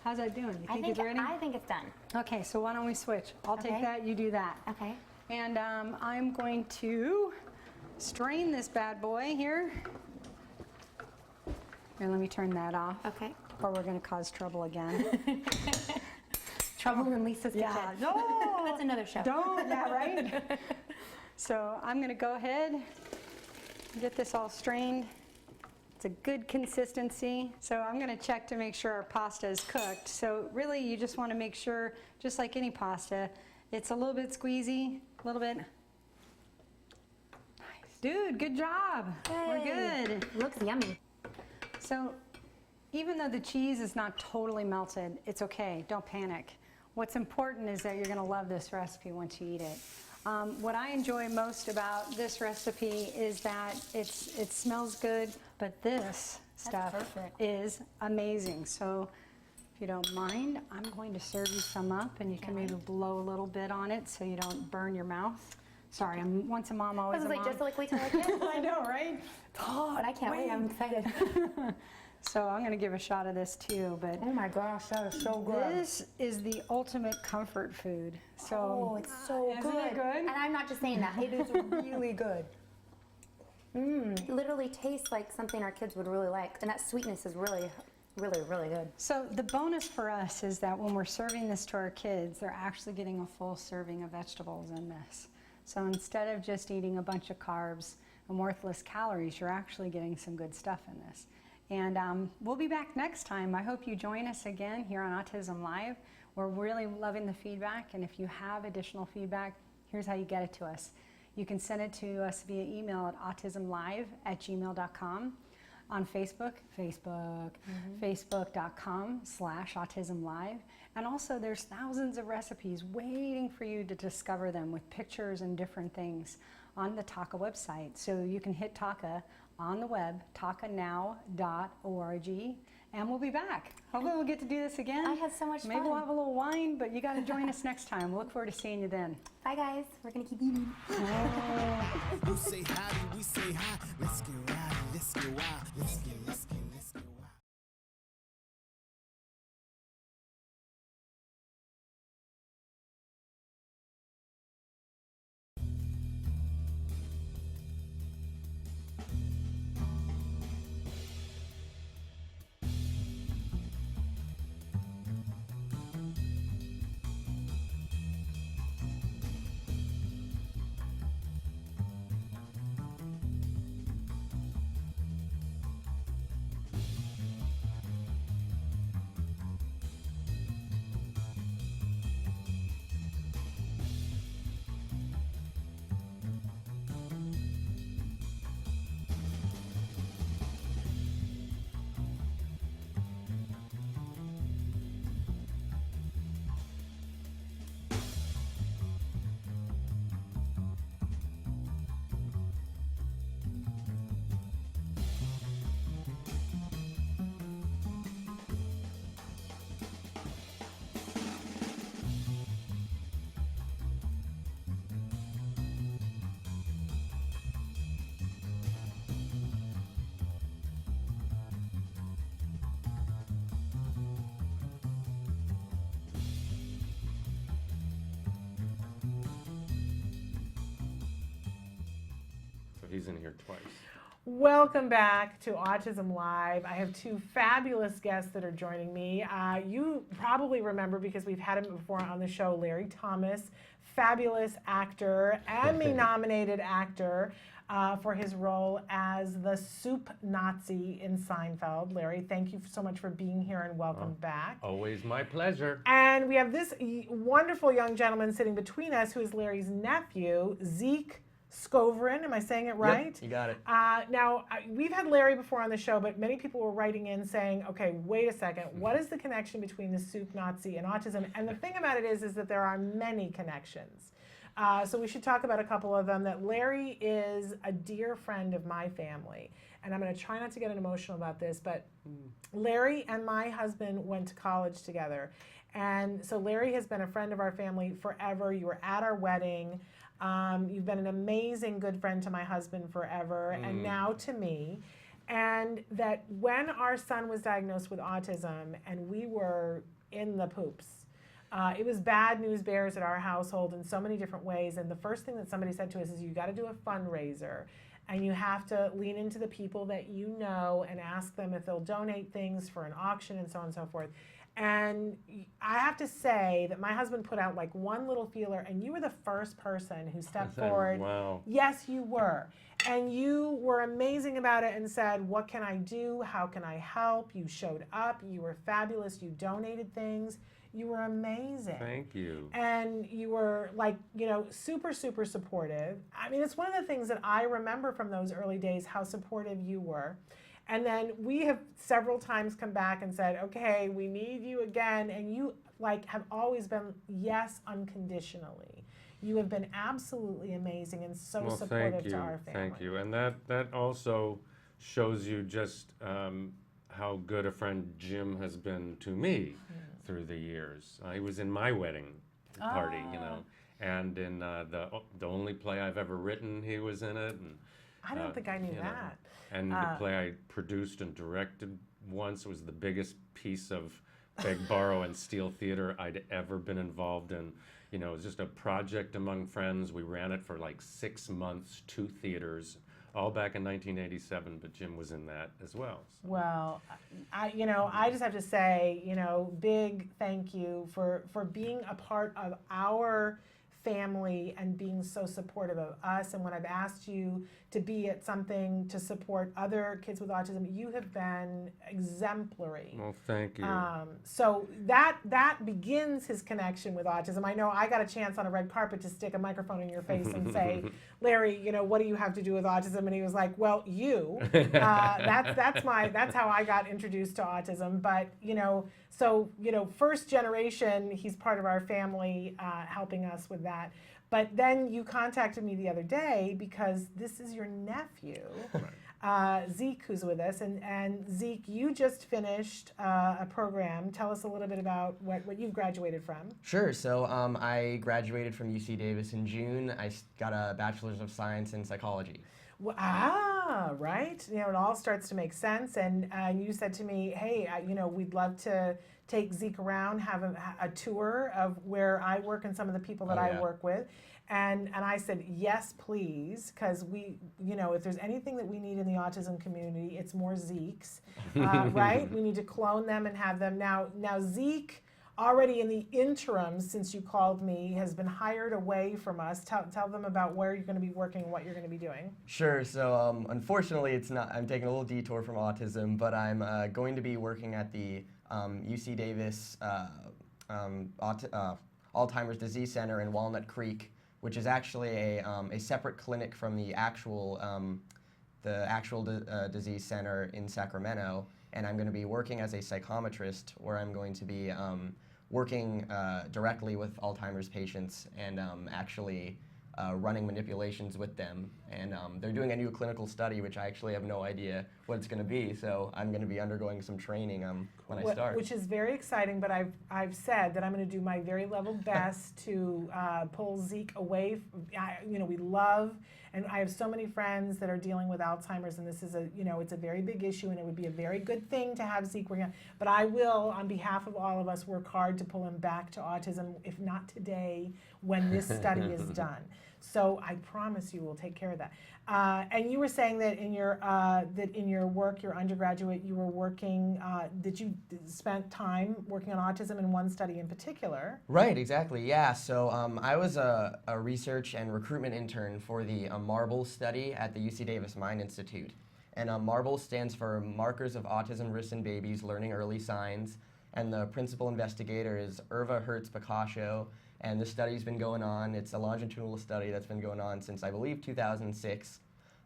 Speaker 16: How's that doing? You think it's ready?
Speaker 17: I think it's done.
Speaker 16: Okay, so why don't we switch? I'll take
Speaker 17: Okay.
Speaker 16: that, you do that.
Speaker 17: Okay.
Speaker 16: And I'm going to strain this bad boy here. Here, let me turn that off.
Speaker 17: Okay.
Speaker 16: Or we're going to cause trouble again.
Speaker 17: Trouble in Lisa's kitchen.
Speaker 16: Yeah, no!
Speaker 17: That's another show.
Speaker 16: Don't, yeah, right? So I'm going to go ahead and get this all strained. It's a good consistency. So I'm going to check to make sure our pasta is cooked. So really you just want to make sure, just like any pasta, it's a little bit squeezy, a little bit. Nice. Dude, good job. We're good.
Speaker 17: Looks yummy.
Speaker 16: So even though the cheese is not totally melted, it's okay. Don't panic. What's important is that you're going to love this recipe once you eat it. What I enjoy most about this recipe is that it smells good, but this stuff is amazing. So if you don't mind, I'm going to serve you some up, and you can maybe blow a little bit on it so you don't burn your mouth. Sorry, I'm once a mom, always a mom.
Speaker 17: Just like we tell our kids.
Speaker 16: I know, right?
Speaker 17: Oh, and I can't wait. I'm excited.
Speaker 16: So I'm going to give a shot of this too, but
Speaker 17: oh my gosh, that is so good.
Speaker 16: This is the ultimate comfort food. So
Speaker 17: oh, it's so
Speaker 16: isn't
Speaker 17: good.
Speaker 16: it good?
Speaker 17: And I'm not just saying that. It is really good. It literally tastes like something our kids would really like, and that sweetness is really, really, really good.
Speaker 16: So the bonus for us is that when we're serving this to our kids, they're actually getting a full serving of vegetables in this. So instead of just eating a bunch of carbs and worthless calories, you're actually getting some good stuff in this. And we'll be back next time. I hope you join us again here on Autism Live. We're really loving the feedback, and if you have additional feedback, here's how you get it to us. You can send it to us via email at autismlive@gmail.com. On Facebook, facebook.com/autismlive. And also there's thousands of recipes waiting for you to discover them with pictures and different things on the Taka website. So you can hit Taka on the web, takanow.org, and we'll be back. Hopefully we'll get to do this again.
Speaker 17: I had so much fun.
Speaker 16: Maybe we'll have a little wine, but you got to join us next time. We'll look forward to seeing you then.
Speaker 17: Bye guys, we're gonna keep eating.
Speaker 15: You say howdy, we say hi. Let's get rowdy, let's get wild. Let's get wild.
Speaker 18: he's in here twice.
Speaker 2: Welcome back to Autism Live. I have two fabulous guests that are joining me. You probably remember, because we've had him before on the show, Larry Thomas, fabulous actor, Emmy-nominated actor for his role as the soup Nazi in Seinfeld. Larry, thank you so much for being here and welcome back.
Speaker 18: Always my pleasure.
Speaker 2: And we have this wonderful young gentleman sitting between us who is Larry's nephew, Zeke Scovrin. Am I saying it right?
Speaker 19: Yep, you got it.
Speaker 2: Now, we've had Larry before on the show, but many people were writing in saying, okay, wait a second, what is the connection between the soup Nazi and autism? And the thing about it is that there are many connections. So we should talk about a couple of them. That Larry is a dear friend of my family. And I'm going to try not to get emotional about this, but Larry and my husband went to college together. And so Larry has been a friend of our family forever. You were at our wedding. You've been an amazing good friend to my husband forever, and now to me. And that when our son was diagnosed with autism and we were in the poops, it was bad news bears at our household in so many different ways. And the first thing that somebody said to us is, you got to do a fundraiser, and you have to lean into the people that you know and ask them if they'll donate things for an auction and so on and so forth. And I have to say that my husband put out like one little feeler, and you were the first person who stepped forward.
Speaker 18: Wow.
Speaker 2: Yes, you were. And you were amazing about it and said, what can I do? How can I help? You showed up. You were fabulous. You donated things. You were amazing.
Speaker 18: Thank you.
Speaker 2: And you were like, you know, super, super supportive. I mean, it's one of the things that I remember from those early days, how supportive you were. And then we have several times come back and said, okay, we need you again. And you like have always been yes unconditionally. You have been absolutely amazing and so supportive to our family.
Speaker 18: Thank you. And that also shows you just how good a friend Jim has been to me through the years. He was in my wedding party, you know, and in the only play I've ever written, he was in it. And
Speaker 2: I don't think I knew that.
Speaker 18: And the play I produced and directed once was the biggest piece of beg, borrow, and steal theater I'd ever been involved in. You know, it was just a project among friends. We ran it for like 6 months, 2 theaters, all back in 1987, but Jim was in that as well. So.
Speaker 2: Well, I just have to say, big thank you for being a part of our family and being so supportive of us. And when I've asked you to be at something to support other kids with autism, you have been exemplary.
Speaker 18: Well, thank you.
Speaker 2: So that begins his connection with autism. I know I got a chance on a red carpet to stick a microphone in your face and say, Larry, what do you have to do with autism? And he was like, well, you. That's how I got introduced to autism. But first generation, he's part of our family, helping us with that. But then you contacted me the other day because this is your nephew, Zeke, who's with us. And Zeke, you just finished a program. Tell us a little bit about what you've graduated from.
Speaker 19: Sure. So I graduated from UC Davis in June. I got a Bachelor's of Science in Psychology.
Speaker 2: Right. It all starts to make sense. And you said to me, hey, we'd love to take Zeke around, have a tour of where I work and some of the people that I work with. And I said, yes, please, because if there's anything that we need in the autism community, it's more Zekes, right? We need to clone them and have them. Now Zeke, already in the interim, since you called me, has been hired away from us. Tell them about where you're going to be working and what you're going to be doing.
Speaker 19: Sure. So unfortunately, it's not. I'm taking a little detour from autism, but I'm going to be working at the UC Davis Alzheimer's Disease Center in Walnut Creek, which is actually a separate clinic from the actual disease center in Sacramento. And I'm going to be working as a psychometrist, where I'm going to be working directly with Alzheimer's patients and actually running manipulations with them. And they're doing a new clinical study, which I actually have no idea what it's going to be. So I'm going to be undergoing some training when I start.
Speaker 2: Which is very exciting, but I've said that I'm going to do my very level best to pull Zeke away. We love, and I have so many friends that are dealing with Alzheimer's, and this is it's a very big issue, and it would be a very good thing to have Zeke working on. But I will, on behalf of all of us, work hard to pull him back to autism, if not today, when this study is done. So I promise you we'll take care of that. And you were saying that in your work, your undergraduate, you were working. That you spent time working on autism in one study in particular.
Speaker 19: Right, exactly. Yeah. So I was a research and recruitment intern for the MARBLE study at the UC Davis Mind Institute. And MARBLE stands for Markers of Autism Risks in Babies Learning Early Signs. And the principal investigator is Irva Hertz-Picasso. And this study's been going on. It's a longitudinal study that's been going on since, I believe, 2006.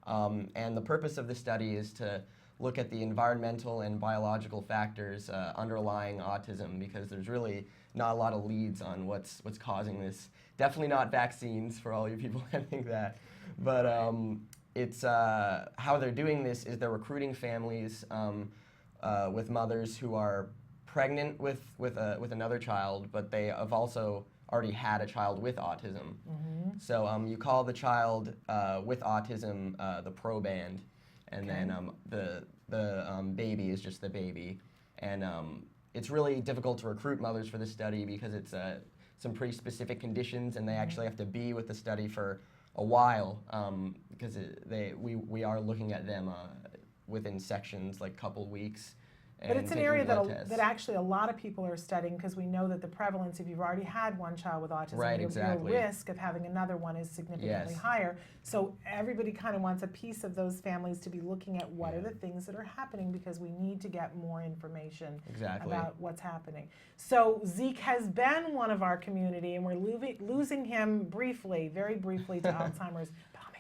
Speaker 19: And the purpose of the study is to look at the environmental and biological factors underlying autism, because there's really not a lot of leads on what's causing this. Definitely not vaccines, for all you people that think that. But it's how they're doing this is they're recruiting families with mothers who are pregnant with another child, but they have also already had a child with autism. Mm-hmm. So you call the child with autism the proband, and then the baby is just the baby. And it's really difficult to recruit mothers for this study because it's some pretty specific conditions, and they actually have to be with the study for a while because we are looking at them within sections, like couple weeks.
Speaker 2: But it's an area that actually a lot of people are studying, because we know that the prevalence, if you've already had one child with autism,
Speaker 19: right, exactly,
Speaker 2: your risk of having another one is significantly higher. So everybody kind of wants a piece of those families to be looking at what are the things that are happening, because we need to get more information about what's happening. So Zeke has been one of our community, and we're losing him briefly, very briefly, to Alzheimer's.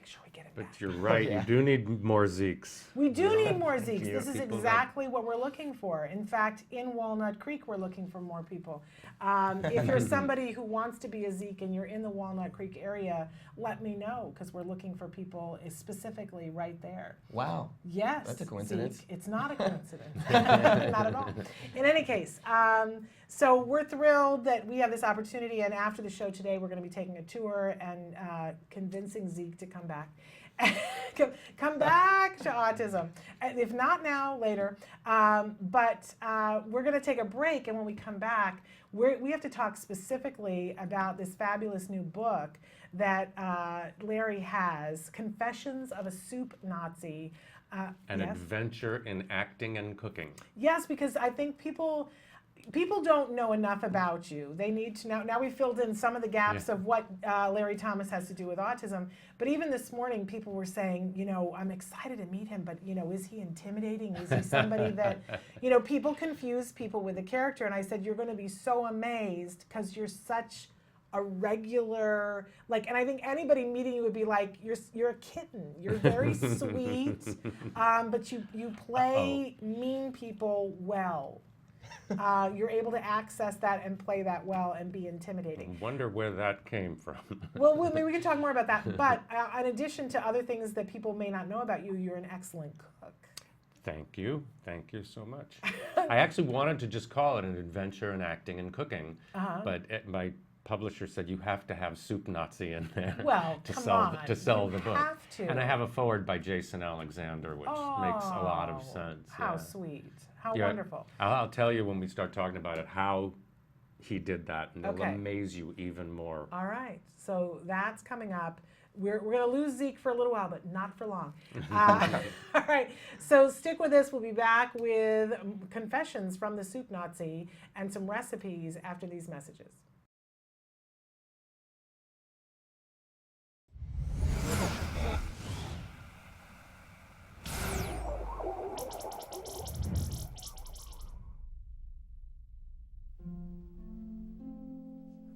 Speaker 2: Sure we get it
Speaker 18: back. But you're right, you do need more Zekes.
Speaker 2: We do need more Zekes. This is exactly what we're looking for. In fact, in Walnut Creek, we're looking for more people. If you're somebody who wants to be a Zeke and you're in the Walnut Creek area, let me know, because we're looking for people specifically right there.
Speaker 19: Wow.
Speaker 2: Yes.
Speaker 19: That's a coincidence.
Speaker 2: Zeke. It's not a coincidence. Not at all. In any case, so we're thrilled that we have this opportunity, and after the show today, we're going to be taking a tour and convincing Zeke to come back. Come back to autism. If not now, later. But we're going to take a break, and when we come back, we have to talk specifically about this fabulous new book that Larry has, Confessions of a Soup Nazi.
Speaker 18: An adventure in acting and cooking.
Speaker 2: Yes, because I think people don't know enough about you. They need to know. Now we filled in some of the gaps of what Larry Thomas has to do with autism. But even this morning, people were saying, I'm excited to meet him, but, is he intimidating? Is he somebody that, people confuse people with a character. And I said, you're going to be so amazed, because you're such a regular, and I think anybody meeting you would be like, you're a kitten. You're very sweet, but you play mean people well. You're able to access that and play that well and be intimidating.
Speaker 18: I wonder where that came from.
Speaker 2: Well, maybe we can talk more about that. But in addition to other things that people may not know about you, you're an excellent cook.
Speaker 18: Thank you. Thank you so much. I actually wanted to just call it an adventure in acting and cooking, but my publisher said you have to have Soup Nazi in there to sell the book.
Speaker 2: Have to.
Speaker 18: And I have a foreword by Jason Alexander, which makes a lot of sense.
Speaker 2: How sweet. How wonderful.
Speaker 18: I'll tell you when we start talking about it how he did that, and it'll amaze you even more.
Speaker 2: All right. So that's coming up. We're going to lose Zeke for a little while, but not for long. All right. So stick with us. We'll be back with confessions from the Soup Nazi and some recipes after these messages.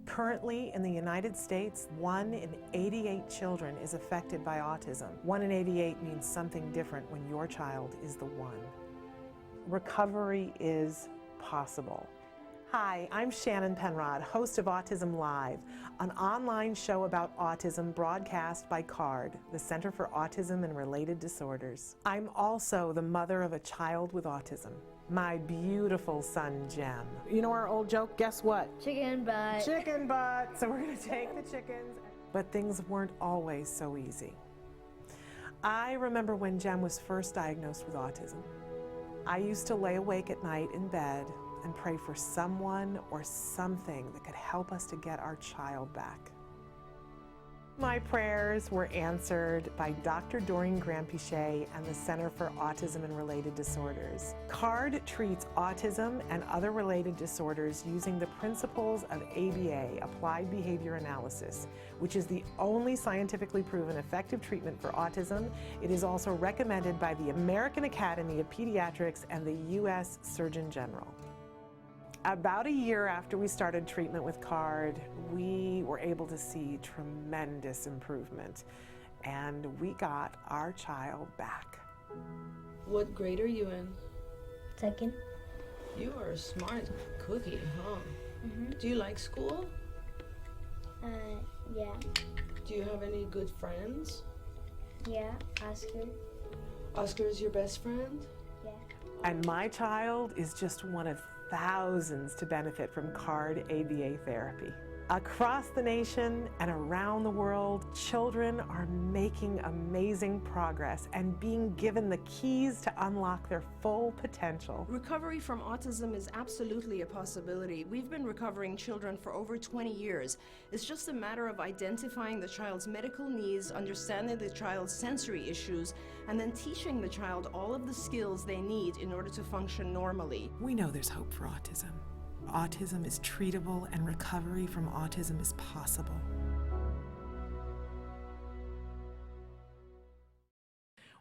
Speaker 2: Currently in the United States, 1 in 88 children is affected by autism. 1 in 88 means something different when your child is the one. Recovery is possible. Hi, I'm Shannon Penrod, host of Autism Live, an online show about autism broadcast by CARD, the Center for Autism and Related Disorders. I'm also the mother of a child with autism. My beautiful son, Jem. You know our old joke? Guess what?
Speaker 9: Chicken butt.
Speaker 2: Chicken butt. So we're going to take the chickens. But things weren't always so easy. I remember when Jem was first diagnosed with autism. I used to lay awake at night in bed and pray for someone or something that could help us to get our child back. My prayers were answered by Dr. Doreen Grandpichet and the Center for Autism and Related Disorders. CARD treats autism and other related disorders using the principles of ABA, Applied Behavior Analysis, which is the only scientifically proven effective treatment for autism. It is also recommended by the American Academy of Pediatrics and the U.S. Surgeon General. About a year after we started treatment with CARD, we were able to see tremendous improvement, and we got our child back.
Speaker 20: What grade are you in?
Speaker 9: Second.
Speaker 20: You are a smart cookie, huh? Do you like school?
Speaker 9: Yeah.
Speaker 20: Do you have any good friends?
Speaker 9: Yeah, Oscar.
Speaker 20: Oscar is your best friend?
Speaker 9: Yeah.
Speaker 2: And my child is just one of thousands to benefit from CARD ABA therapy. Across the nation and around the world, children are making amazing progress and being given the keys to unlock their full potential.
Speaker 21: Recovery from autism is absolutely a possibility. We've been recovering children for over 20 years. It's just a matter of identifying the child's medical needs, understanding the child's sensory issues, and then teaching the child all of the skills they need in order to function normally.
Speaker 2: We know there's hope for autism. Autism is treatable and recovery from autism is possible.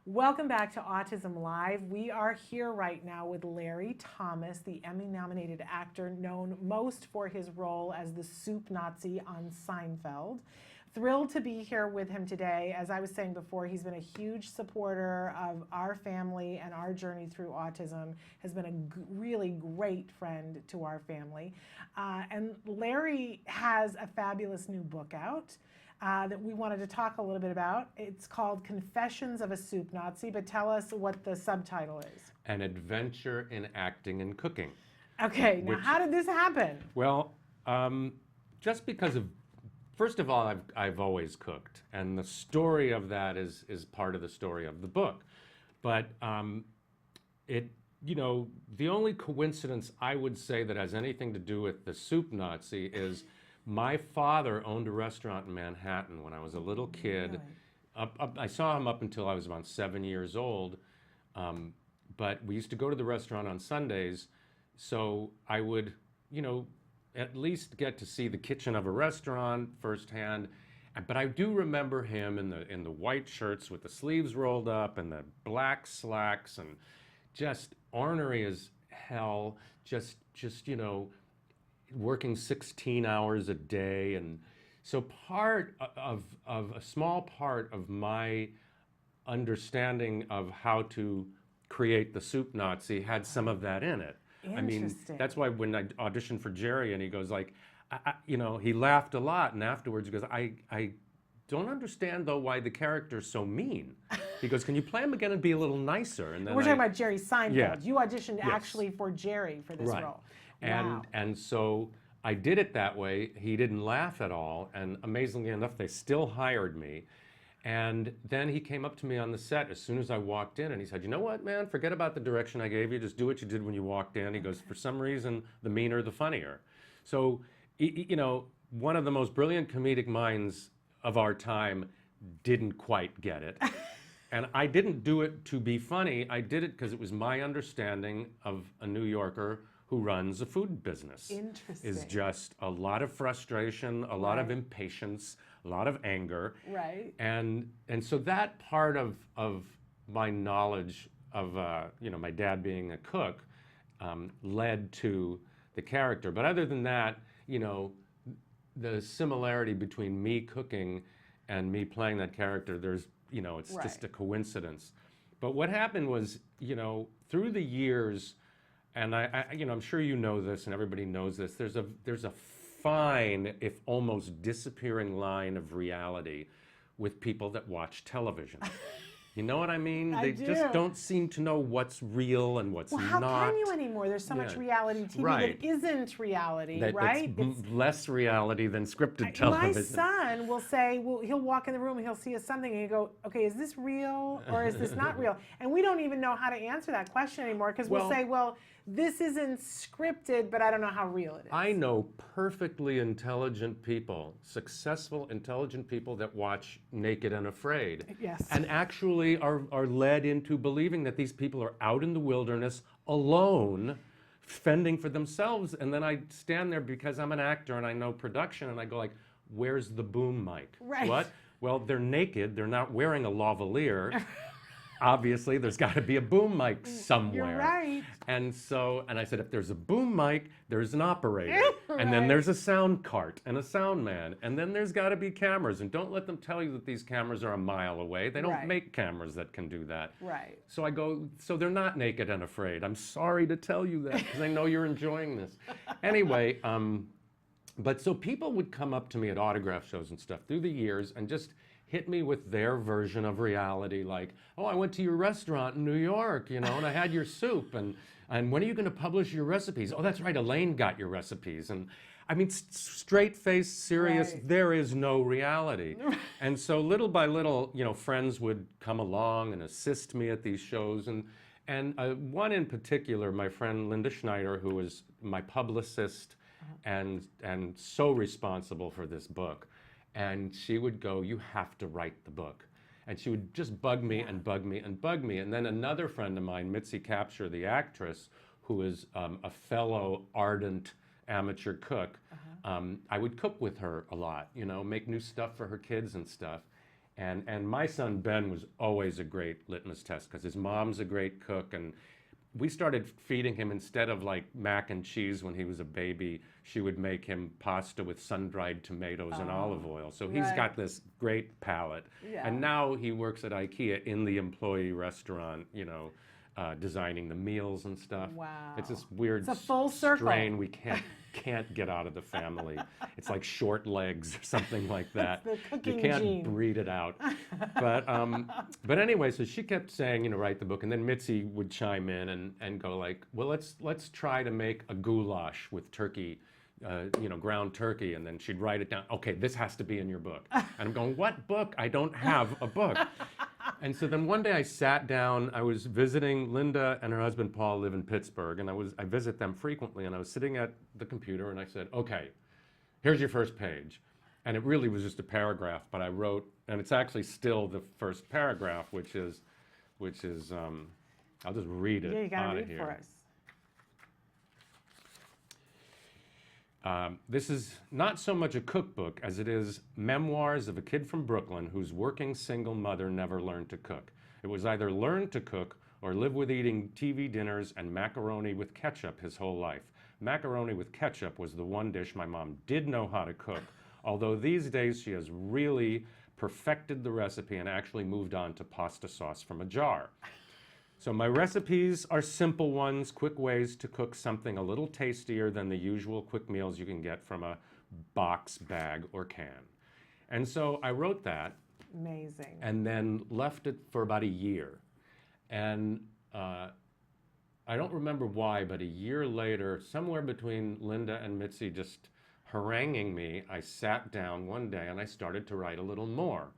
Speaker 2: Welcome back to Autism Live. We are here right now with Larry Thomas, the Emmy-nominated actor known most for his role as the soup Nazi on Seinfeld. Thrilled to be here with him today. As I was saying before, he's been a huge supporter of our family and our journey through autism, has been a really great friend to our family. And Larry has a fabulous new book out that we wanted to talk a little bit about. It's called Confessions of a Soup Nazi, but tell us what the subtitle is.
Speaker 18: An Adventure in Acting and Cooking.
Speaker 2: Okay, now how did this happen?
Speaker 18: Well, just because of, first of all, I've always cooked, and the story of that is part of the story of the book. But the only coincidence I would say that has anything to do with the soup Nazi is my father owned a restaurant in Manhattan when I was a little kid.
Speaker 2: Really?
Speaker 18: I saw him up until I was about 7 years old, but we used to go to the restaurant on Sundays, so I would, at least get to see the kitchen of a restaurant firsthand. But I do remember him in the white shirts with the sleeves rolled up and the black slacks and just ornery as hell, just working 16 hours a day. And so a small part of my understanding of how to create the soup Nazi had some of that in it. I mean, that's why when I auditioned for Jerry and he goes like, he laughed a lot, and afterwards he goes, I don't understand though why the character's so mean. He goes, can you play him again and be a little nicer? And then
Speaker 2: we're talking about Jerry Seinfeld.
Speaker 18: Yeah.
Speaker 2: You auditioned actually for Jerry for this role. Wow.
Speaker 18: And so I did it that way. He didn't laugh at all, and amazingly enough, they still hired me. And then he came up to me on the set as soon as I walked in, and he said, you know what, man, forget about the direction I gave you. Just do what you did when you walked in. He goes, for some reason, the meaner, the funnier. So, one of the most brilliant comedic minds of our time didn't quite get it. And I didn't do it to be funny. I did it because it was my understanding of a New Yorker who runs a food business.
Speaker 2: Interesting.
Speaker 18: Is just a lot of frustration, a lot of impatience, a lot of anger.
Speaker 2: Right.
Speaker 18: And so that part of my knowledge of my dad being a cook led to the character. But other than that, the similarity between me cooking and me playing that character, there's it's just a coincidence. But what happened was, through the years, and I'm sure you know this, and everybody knows this. There's a fine, if almost disappearing line of reality with people that watch television. You know what I mean?
Speaker 2: I
Speaker 18: They
Speaker 2: do.
Speaker 18: just don't seem to know what's real and what's
Speaker 2: Well, how
Speaker 18: not.
Speaker 2: can you anymore? There's so much
Speaker 18: Yeah.
Speaker 2: reality TV
Speaker 18: Right.
Speaker 2: that isn't reality,
Speaker 18: That's
Speaker 2: right?
Speaker 18: less reality than scripted
Speaker 2: My
Speaker 18: television.
Speaker 2: son will say, well, he'll walk in the room and he'll see something and he'll go, okay, is this real or is this not real? And we don't even know how to answer that question anymore because we'll
Speaker 18: Well-
Speaker 2: say, well, this isn't scripted, but I don't know how real it is.
Speaker 18: I know perfectly intelligent people, successful, intelligent people that watch Naked and Afraid.
Speaker 2: Yes.
Speaker 18: And actually are led into believing that these people are out in the wilderness alone, fending for themselves. And then I stand there because I'm an actor and I know production and I go like, where's the boom mic?
Speaker 2: Right.
Speaker 18: What? Well, they're naked. They're not wearing a lavalier. Obviously, there's got to be a boom mic somewhere.
Speaker 2: You're right.
Speaker 18: And I said, if there's a boom mic, there's an operator. And then
Speaker 2: Right.
Speaker 18: there's a sound cart and a sound man. And then there's got to be cameras. And don't let them tell you that these cameras are a mile away. They don't
Speaker 2: Right.
Speaker 18: make cameras that can do that.
Speaker 2: Right.
Speaker 18: So I go, so they're not naked and afraid. I'm sorry to tell you that because I know you're enjoying this. Anyway, but so people would come up to me at autograph shows and stuff through the years and just hit me with their version of reality, like, oh, I went to your restaurant in New York, and I had your soup, and when are you going to publish your recipes? Oh, that's right, Elaine got your recipes. And I mean, straight-faced, serious,
Speaker 2: Right.
Speaker 18: there is no reality. And so little by little, friends would come along and assist me at these shows. And one in particular, my friend Linda Schneider, who was my publicist and so responsible for this book. And she would go, you have to write the book. And she would just bug me and bug me and bug me. And then another friend of mine, Mitzi Kapture, the actress, who is a fellow ardent amateur cook, I would cook with her a lot, make new stuff for her kids and stuff. And my son Ben was always a great litmus test because his mom's a great cook. And we started feeding him, instead of like mac and cheese when he was a baby, she would make him pasta with sun-dried tomatoes and olive oil. So he's
Speaker 2: right.
Speaker 18: got this great palate.
Speaker 2: Yeah.
Speaker 18: And now he works at IKEA in the employee restaurant, designing the meals and stuff.
Speaker 2: Wow.
Speaker 18: It's this weird
Speaker 2: It's a full circle.
Speaker 18: strain we can't get out of the family. It's like short legs or something like that.
Speaker 2: It's the cooking
Speaker 18: You can't
Speaker 2: gene.
Speaker 18: breed it out. But anyway, so she kept saying, write the book, and then Mitzi would chime in and go like, well, let's try to make a goulash with turkey, ground turkey, and then she'd write it down. Okay, this has to be in your book. And I'm going, what book? I don't have a book. And so then one day I sat down, I was visiting, Linda and her husband Paul live in Pittsburgh, and I visit them frequently, and I was sitting at the computer and I said, okay, here's your first page. And it really was just a paragraph, but I wrote, and it's actually still the first paragraph, which is I'll just read it
Speaker 2: Yeah, you gotta
Speaker 18: out of
Speaker 2: read
Speaker 18: here.
Speaker 2: for us.
Speaker 18: This is not so much a cookbook as it is memoirs of a kid from Brooklyn whose working single mother never learned to cook. It was either learn to cook or live with eating TV dinners and macaroni with ketchup his whole life. Macaroni with ketchup was the one dish my mom did know how to cook, although these days she has really perfected the recipe and actually moved on to pasta sauce from a jar. So my recipes are simple ones, quick ways to cook something a little tastier than the usual quick meals you can get from a box, bag, or can. And so I wrote that.
Speaker 2: Amazing.
Speaker 18: And then left it for about a year. And I don't remember why, but a year later, somewhere between Linda and Mitzi just haranguing me, I sat down one day and I started to write a little more.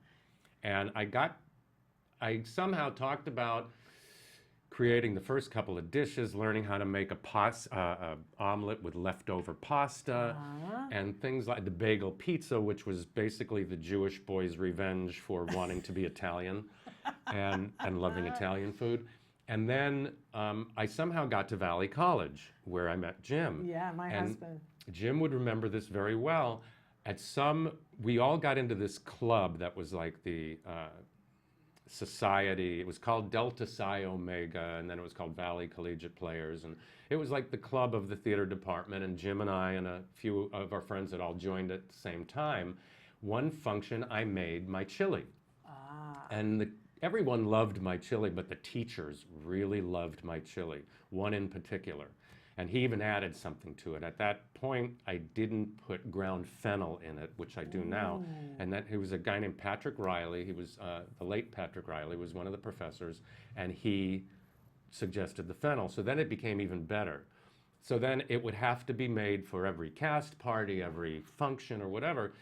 Speaker 18: And I somehow talked about creating the first couple of dishes, learning how to make a omelet with leftover pasta, and things like the bagel pizza, which was basically the Jewish boy's revenge for wanting to be Italian and loving Italian food. And then I somehow got to Valley College, where I met Jim.
Speaker 2: Yeah, my husband.
Speaker 18: Jim would remember this very well. We all got into this club that was like the society. It was called Delta Psi Omega, and then it was called Valley Collegiate Players. And it was like the club of the theater department, and Jim and I and a few of our friends had all joined at the same time. One function, I made my chili. And everyone loved my chili, but the teachers really loved my chili, one in particular. And he even added something to it. At that point, I didn't put ground fennel in it, which I do now. And that he was a guy named Patrick Riley. He was the late Patrick Riley was one of the professors, and he suggested the fennel. So then it became even better. So then it would have to be made for every cast party, every function or whatever.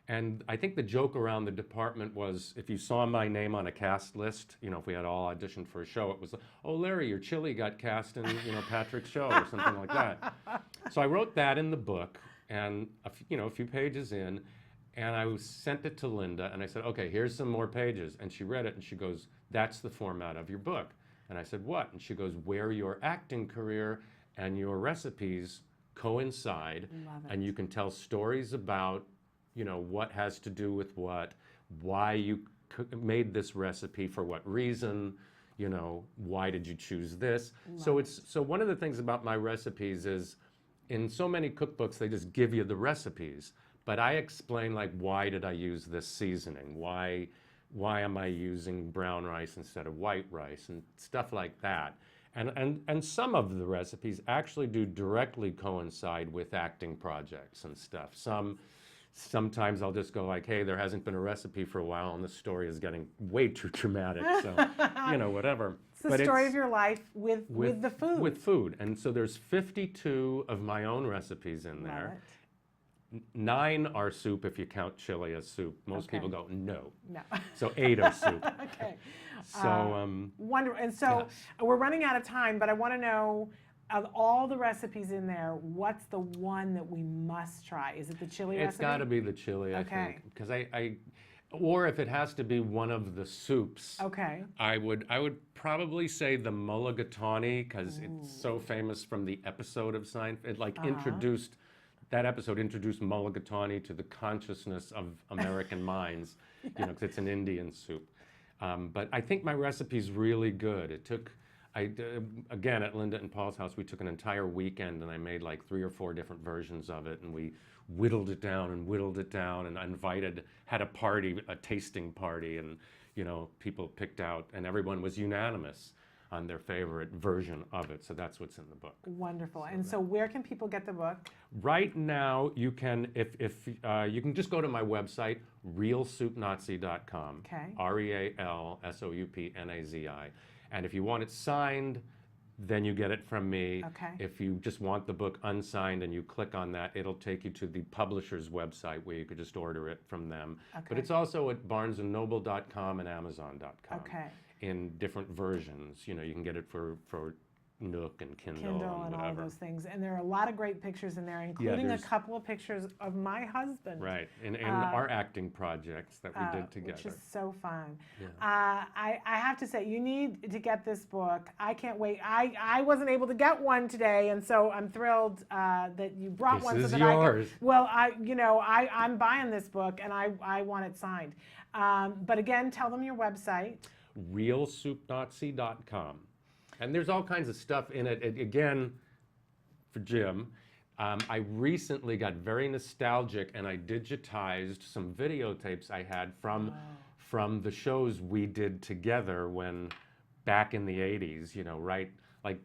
Speaker 18: And I think the joke around the department was, if you saw my name on a cast list, you know, if we had all auditioned for a show, it was, oh, Larry, your chili got cast in, you know, Patrick's show or something like that. So I wrote that in the book, and a few pages in, and I sent it to Linda, and I said, okay, here's some more pages. And she read it, and she goes, that's the format of your book. And I said, what? And she goes, where your acting career and your recipes coincide, and you can tell stories about, you know, what has to do with what, why you made this recipe, for what reason, you know, why did you choose this? So one of the things about my recipes is, in so many cookbooks, they just give you the recipes, but I explain, like, why did I use this seasoning? Why am I using brown rice instead of white rice, and stuff like that. And some of the recipes actually do directly coincide with acting projects and stuff. Sometimes I'll just go like, hey, there hasn't been a recipe for a while and the story is getting way too dramatic, so, you know, whatever.
Speaker 2: It's the story of your life with the food.
Speaker 18: With food. And so there's 52 of my own recipes in there. 9 are soup if you count chili as soup. Most people go, no.
Speaker 2: No.
Speaker 18: So 8 are soup.
Speaker 2: Okay.
Speaker 18: So,
Speaker 2: wonderful. And so we're running out of time, but I want to know, of all the recipes in there, what's the one that we must try? Is it the chili recipe?
Speaker 18: It's got to be the chili, I think, because or if it has to be one of the soups, I would probably say the mulligatawny, because it's so famous from the episode of Seinfeld. It that episode introduced mulligatawny to the consciousness of American minds, you know, because it's an Indian soup. But I think my recipe's really good. It took. Again, at Linda and Paul's house, we took an entire weekend and I made like 3 or 4 different versions of it, and we whittled it down and I had a party, a tasting party, and, you know, people picked out, and everyone was unanimous on their favorite version of it. So that's what's in the book.
Speaker 2: Wonderful. And so where can people get the book?
Speaker 18: Right now, you can, you can just go to my website, realsoupnazi.com, RealSoupnazi. And if you want it signed, then you get it from me. If you just want the book unsigned and you click on that, it'll take you to the publisher's website where you could just order it from them. But it's also at barnesandnoble.com and amazon.com in different versions. You know, you can get it for Nook and Kindle and
Speaker 2: all of those things. And there are a lot of great pictures in there, including a couple of pictures of my husband.
Speaker 18: Right, and our acting projects that we did together.
Speaker 2: Which is so fun. Yeah. I have to say, you need to get this book. I can't wait. I wasn't able to get one today, and so I'm thrilled that you brought one.
Speaker 18: This
Speaker 2: so
Speaker 18: is
Speaker 2: that
Speaker 18: yours.
Speaker 2: I'm buying this book, and I want it signed. But again, tell them your website.
Speaker 18: realsoupnazi.com. And there's all kinds of stuff in it. Again, for Jim, I recently got very nostalgic and I digitized some videotapes I had from the shows we did together when back in the 80s, you know, right? Like,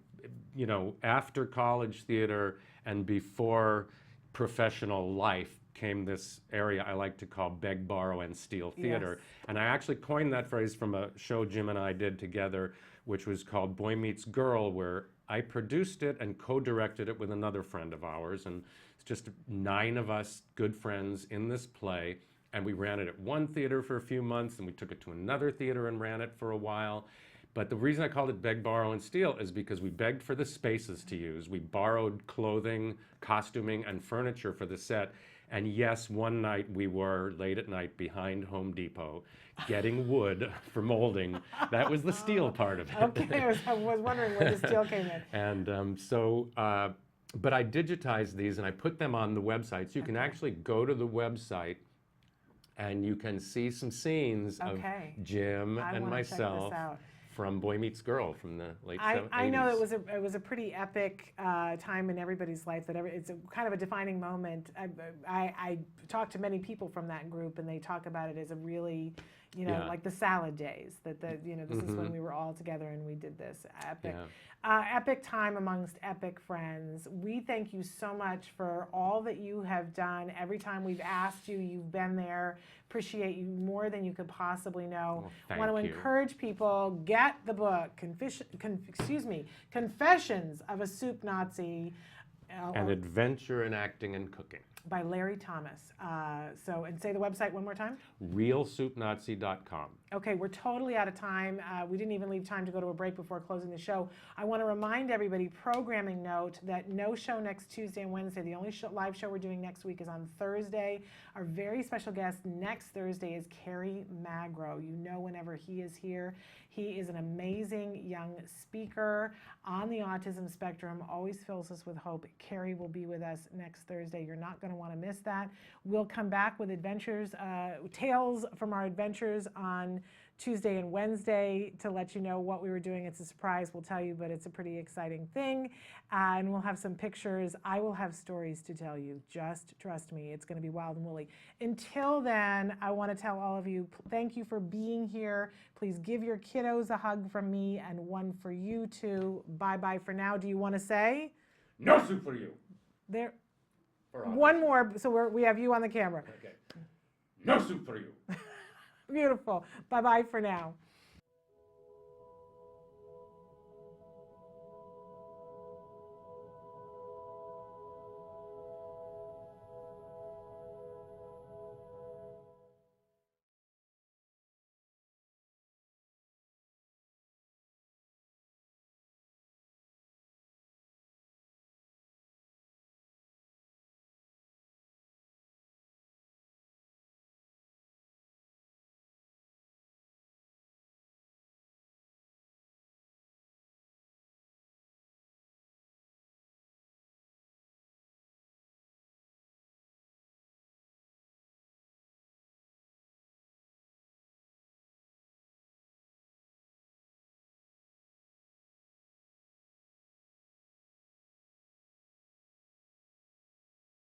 Speaker 18: you know, after college theater and before professional life came this area I like to call beg, borrow, and steal theater. Yes. And I actually coined that phrase from a show Jim and I did together, which was called Boy Meets Girl, where I produced it and co-directed it with another friend of ours. And it's just 9 of us good friends in this play. And we ran it at one theater for a few months, and we took it to another theater and ran it for a while. But the reason I called it Beg, Borrow, and Steal is because we begged for the spaces to use. We borrowed clothing, costuming, and furniture for the set. And yes, one night we were late at night behind Home Depot getting wood for molding. That was the steal part of it.
Speaker 2: Okay, I was wondering where the steal came in.
Speaker 18: And but I digitized these and I put them on the website. So you can actually go to the website and you can see some scenes of Jim and myself from Boy Meets Girl from the late 80s.
Speaker 2: I know it was a pretty epic time in everybody's life. It's a kind of a defining moment. I talked to many people from that group, and they talk about it as a really, You know,
Speaker 18: Yeah.
Speaker 2: like the salad days. That this is when
Speaker 18: Mhm.
Speaker 2: we were all together and we did this epic.
Speaker 18: Yeah.
Speaker 2: Epic time amongst epic friends. We thank you so much for all that you have done. Every time we've asked you, you've been there. Appreciate you more than you could possibly know.
Speaker 18: Well,
Speaker 2: Want to
Speaker 18: thank you.
Speaker 2: encourage people, get the book, Confessions of a Soup Nazi.
Speaker 18: An Adventure in Acting and Cooking.
Speaker 2: By Larry Thomas. And say the website one more time.
Speaker 18: RealSoupNazi.com.
Speaker 2: Okay, we're totally out of time. We didn't even leave time to go to a break before closing the show. I want to remind everybody, programming note, that no show next Tuesday and Wednesday. The only live show we're doing next week is on Thursday. Our very special guest next Thursday is Carrie Magro. You know, whenever he is here, he is an amazing young speaker on the autism spectrum, always fills us with hope. Carrie will be with us next Thursday. You're not going to want to miss that. We'll come back with adventures, tales from our adventures on Tuesday and Wednesday to let you know what we were doing. It's a surprise, we'll tell you, but it's a pretty exciting thing. And we'll have some pictures. I will have stories to tell you. Just trust me, it's going to be wild and woolly. Until then, I want to tell all of you, thank you for being here. Please give your kiddos a hug from me and one for you too. Bye-bye for now. Do you want to say?
Speaker 18: No soup for you.
Speaker 2: There.
Speaker 18: For all.
Speaker 2: One more, so we have you on the camera.
Speaker 18: Okay. No soup for you.
Speaker 2: Beautiful. Bye-bye for now.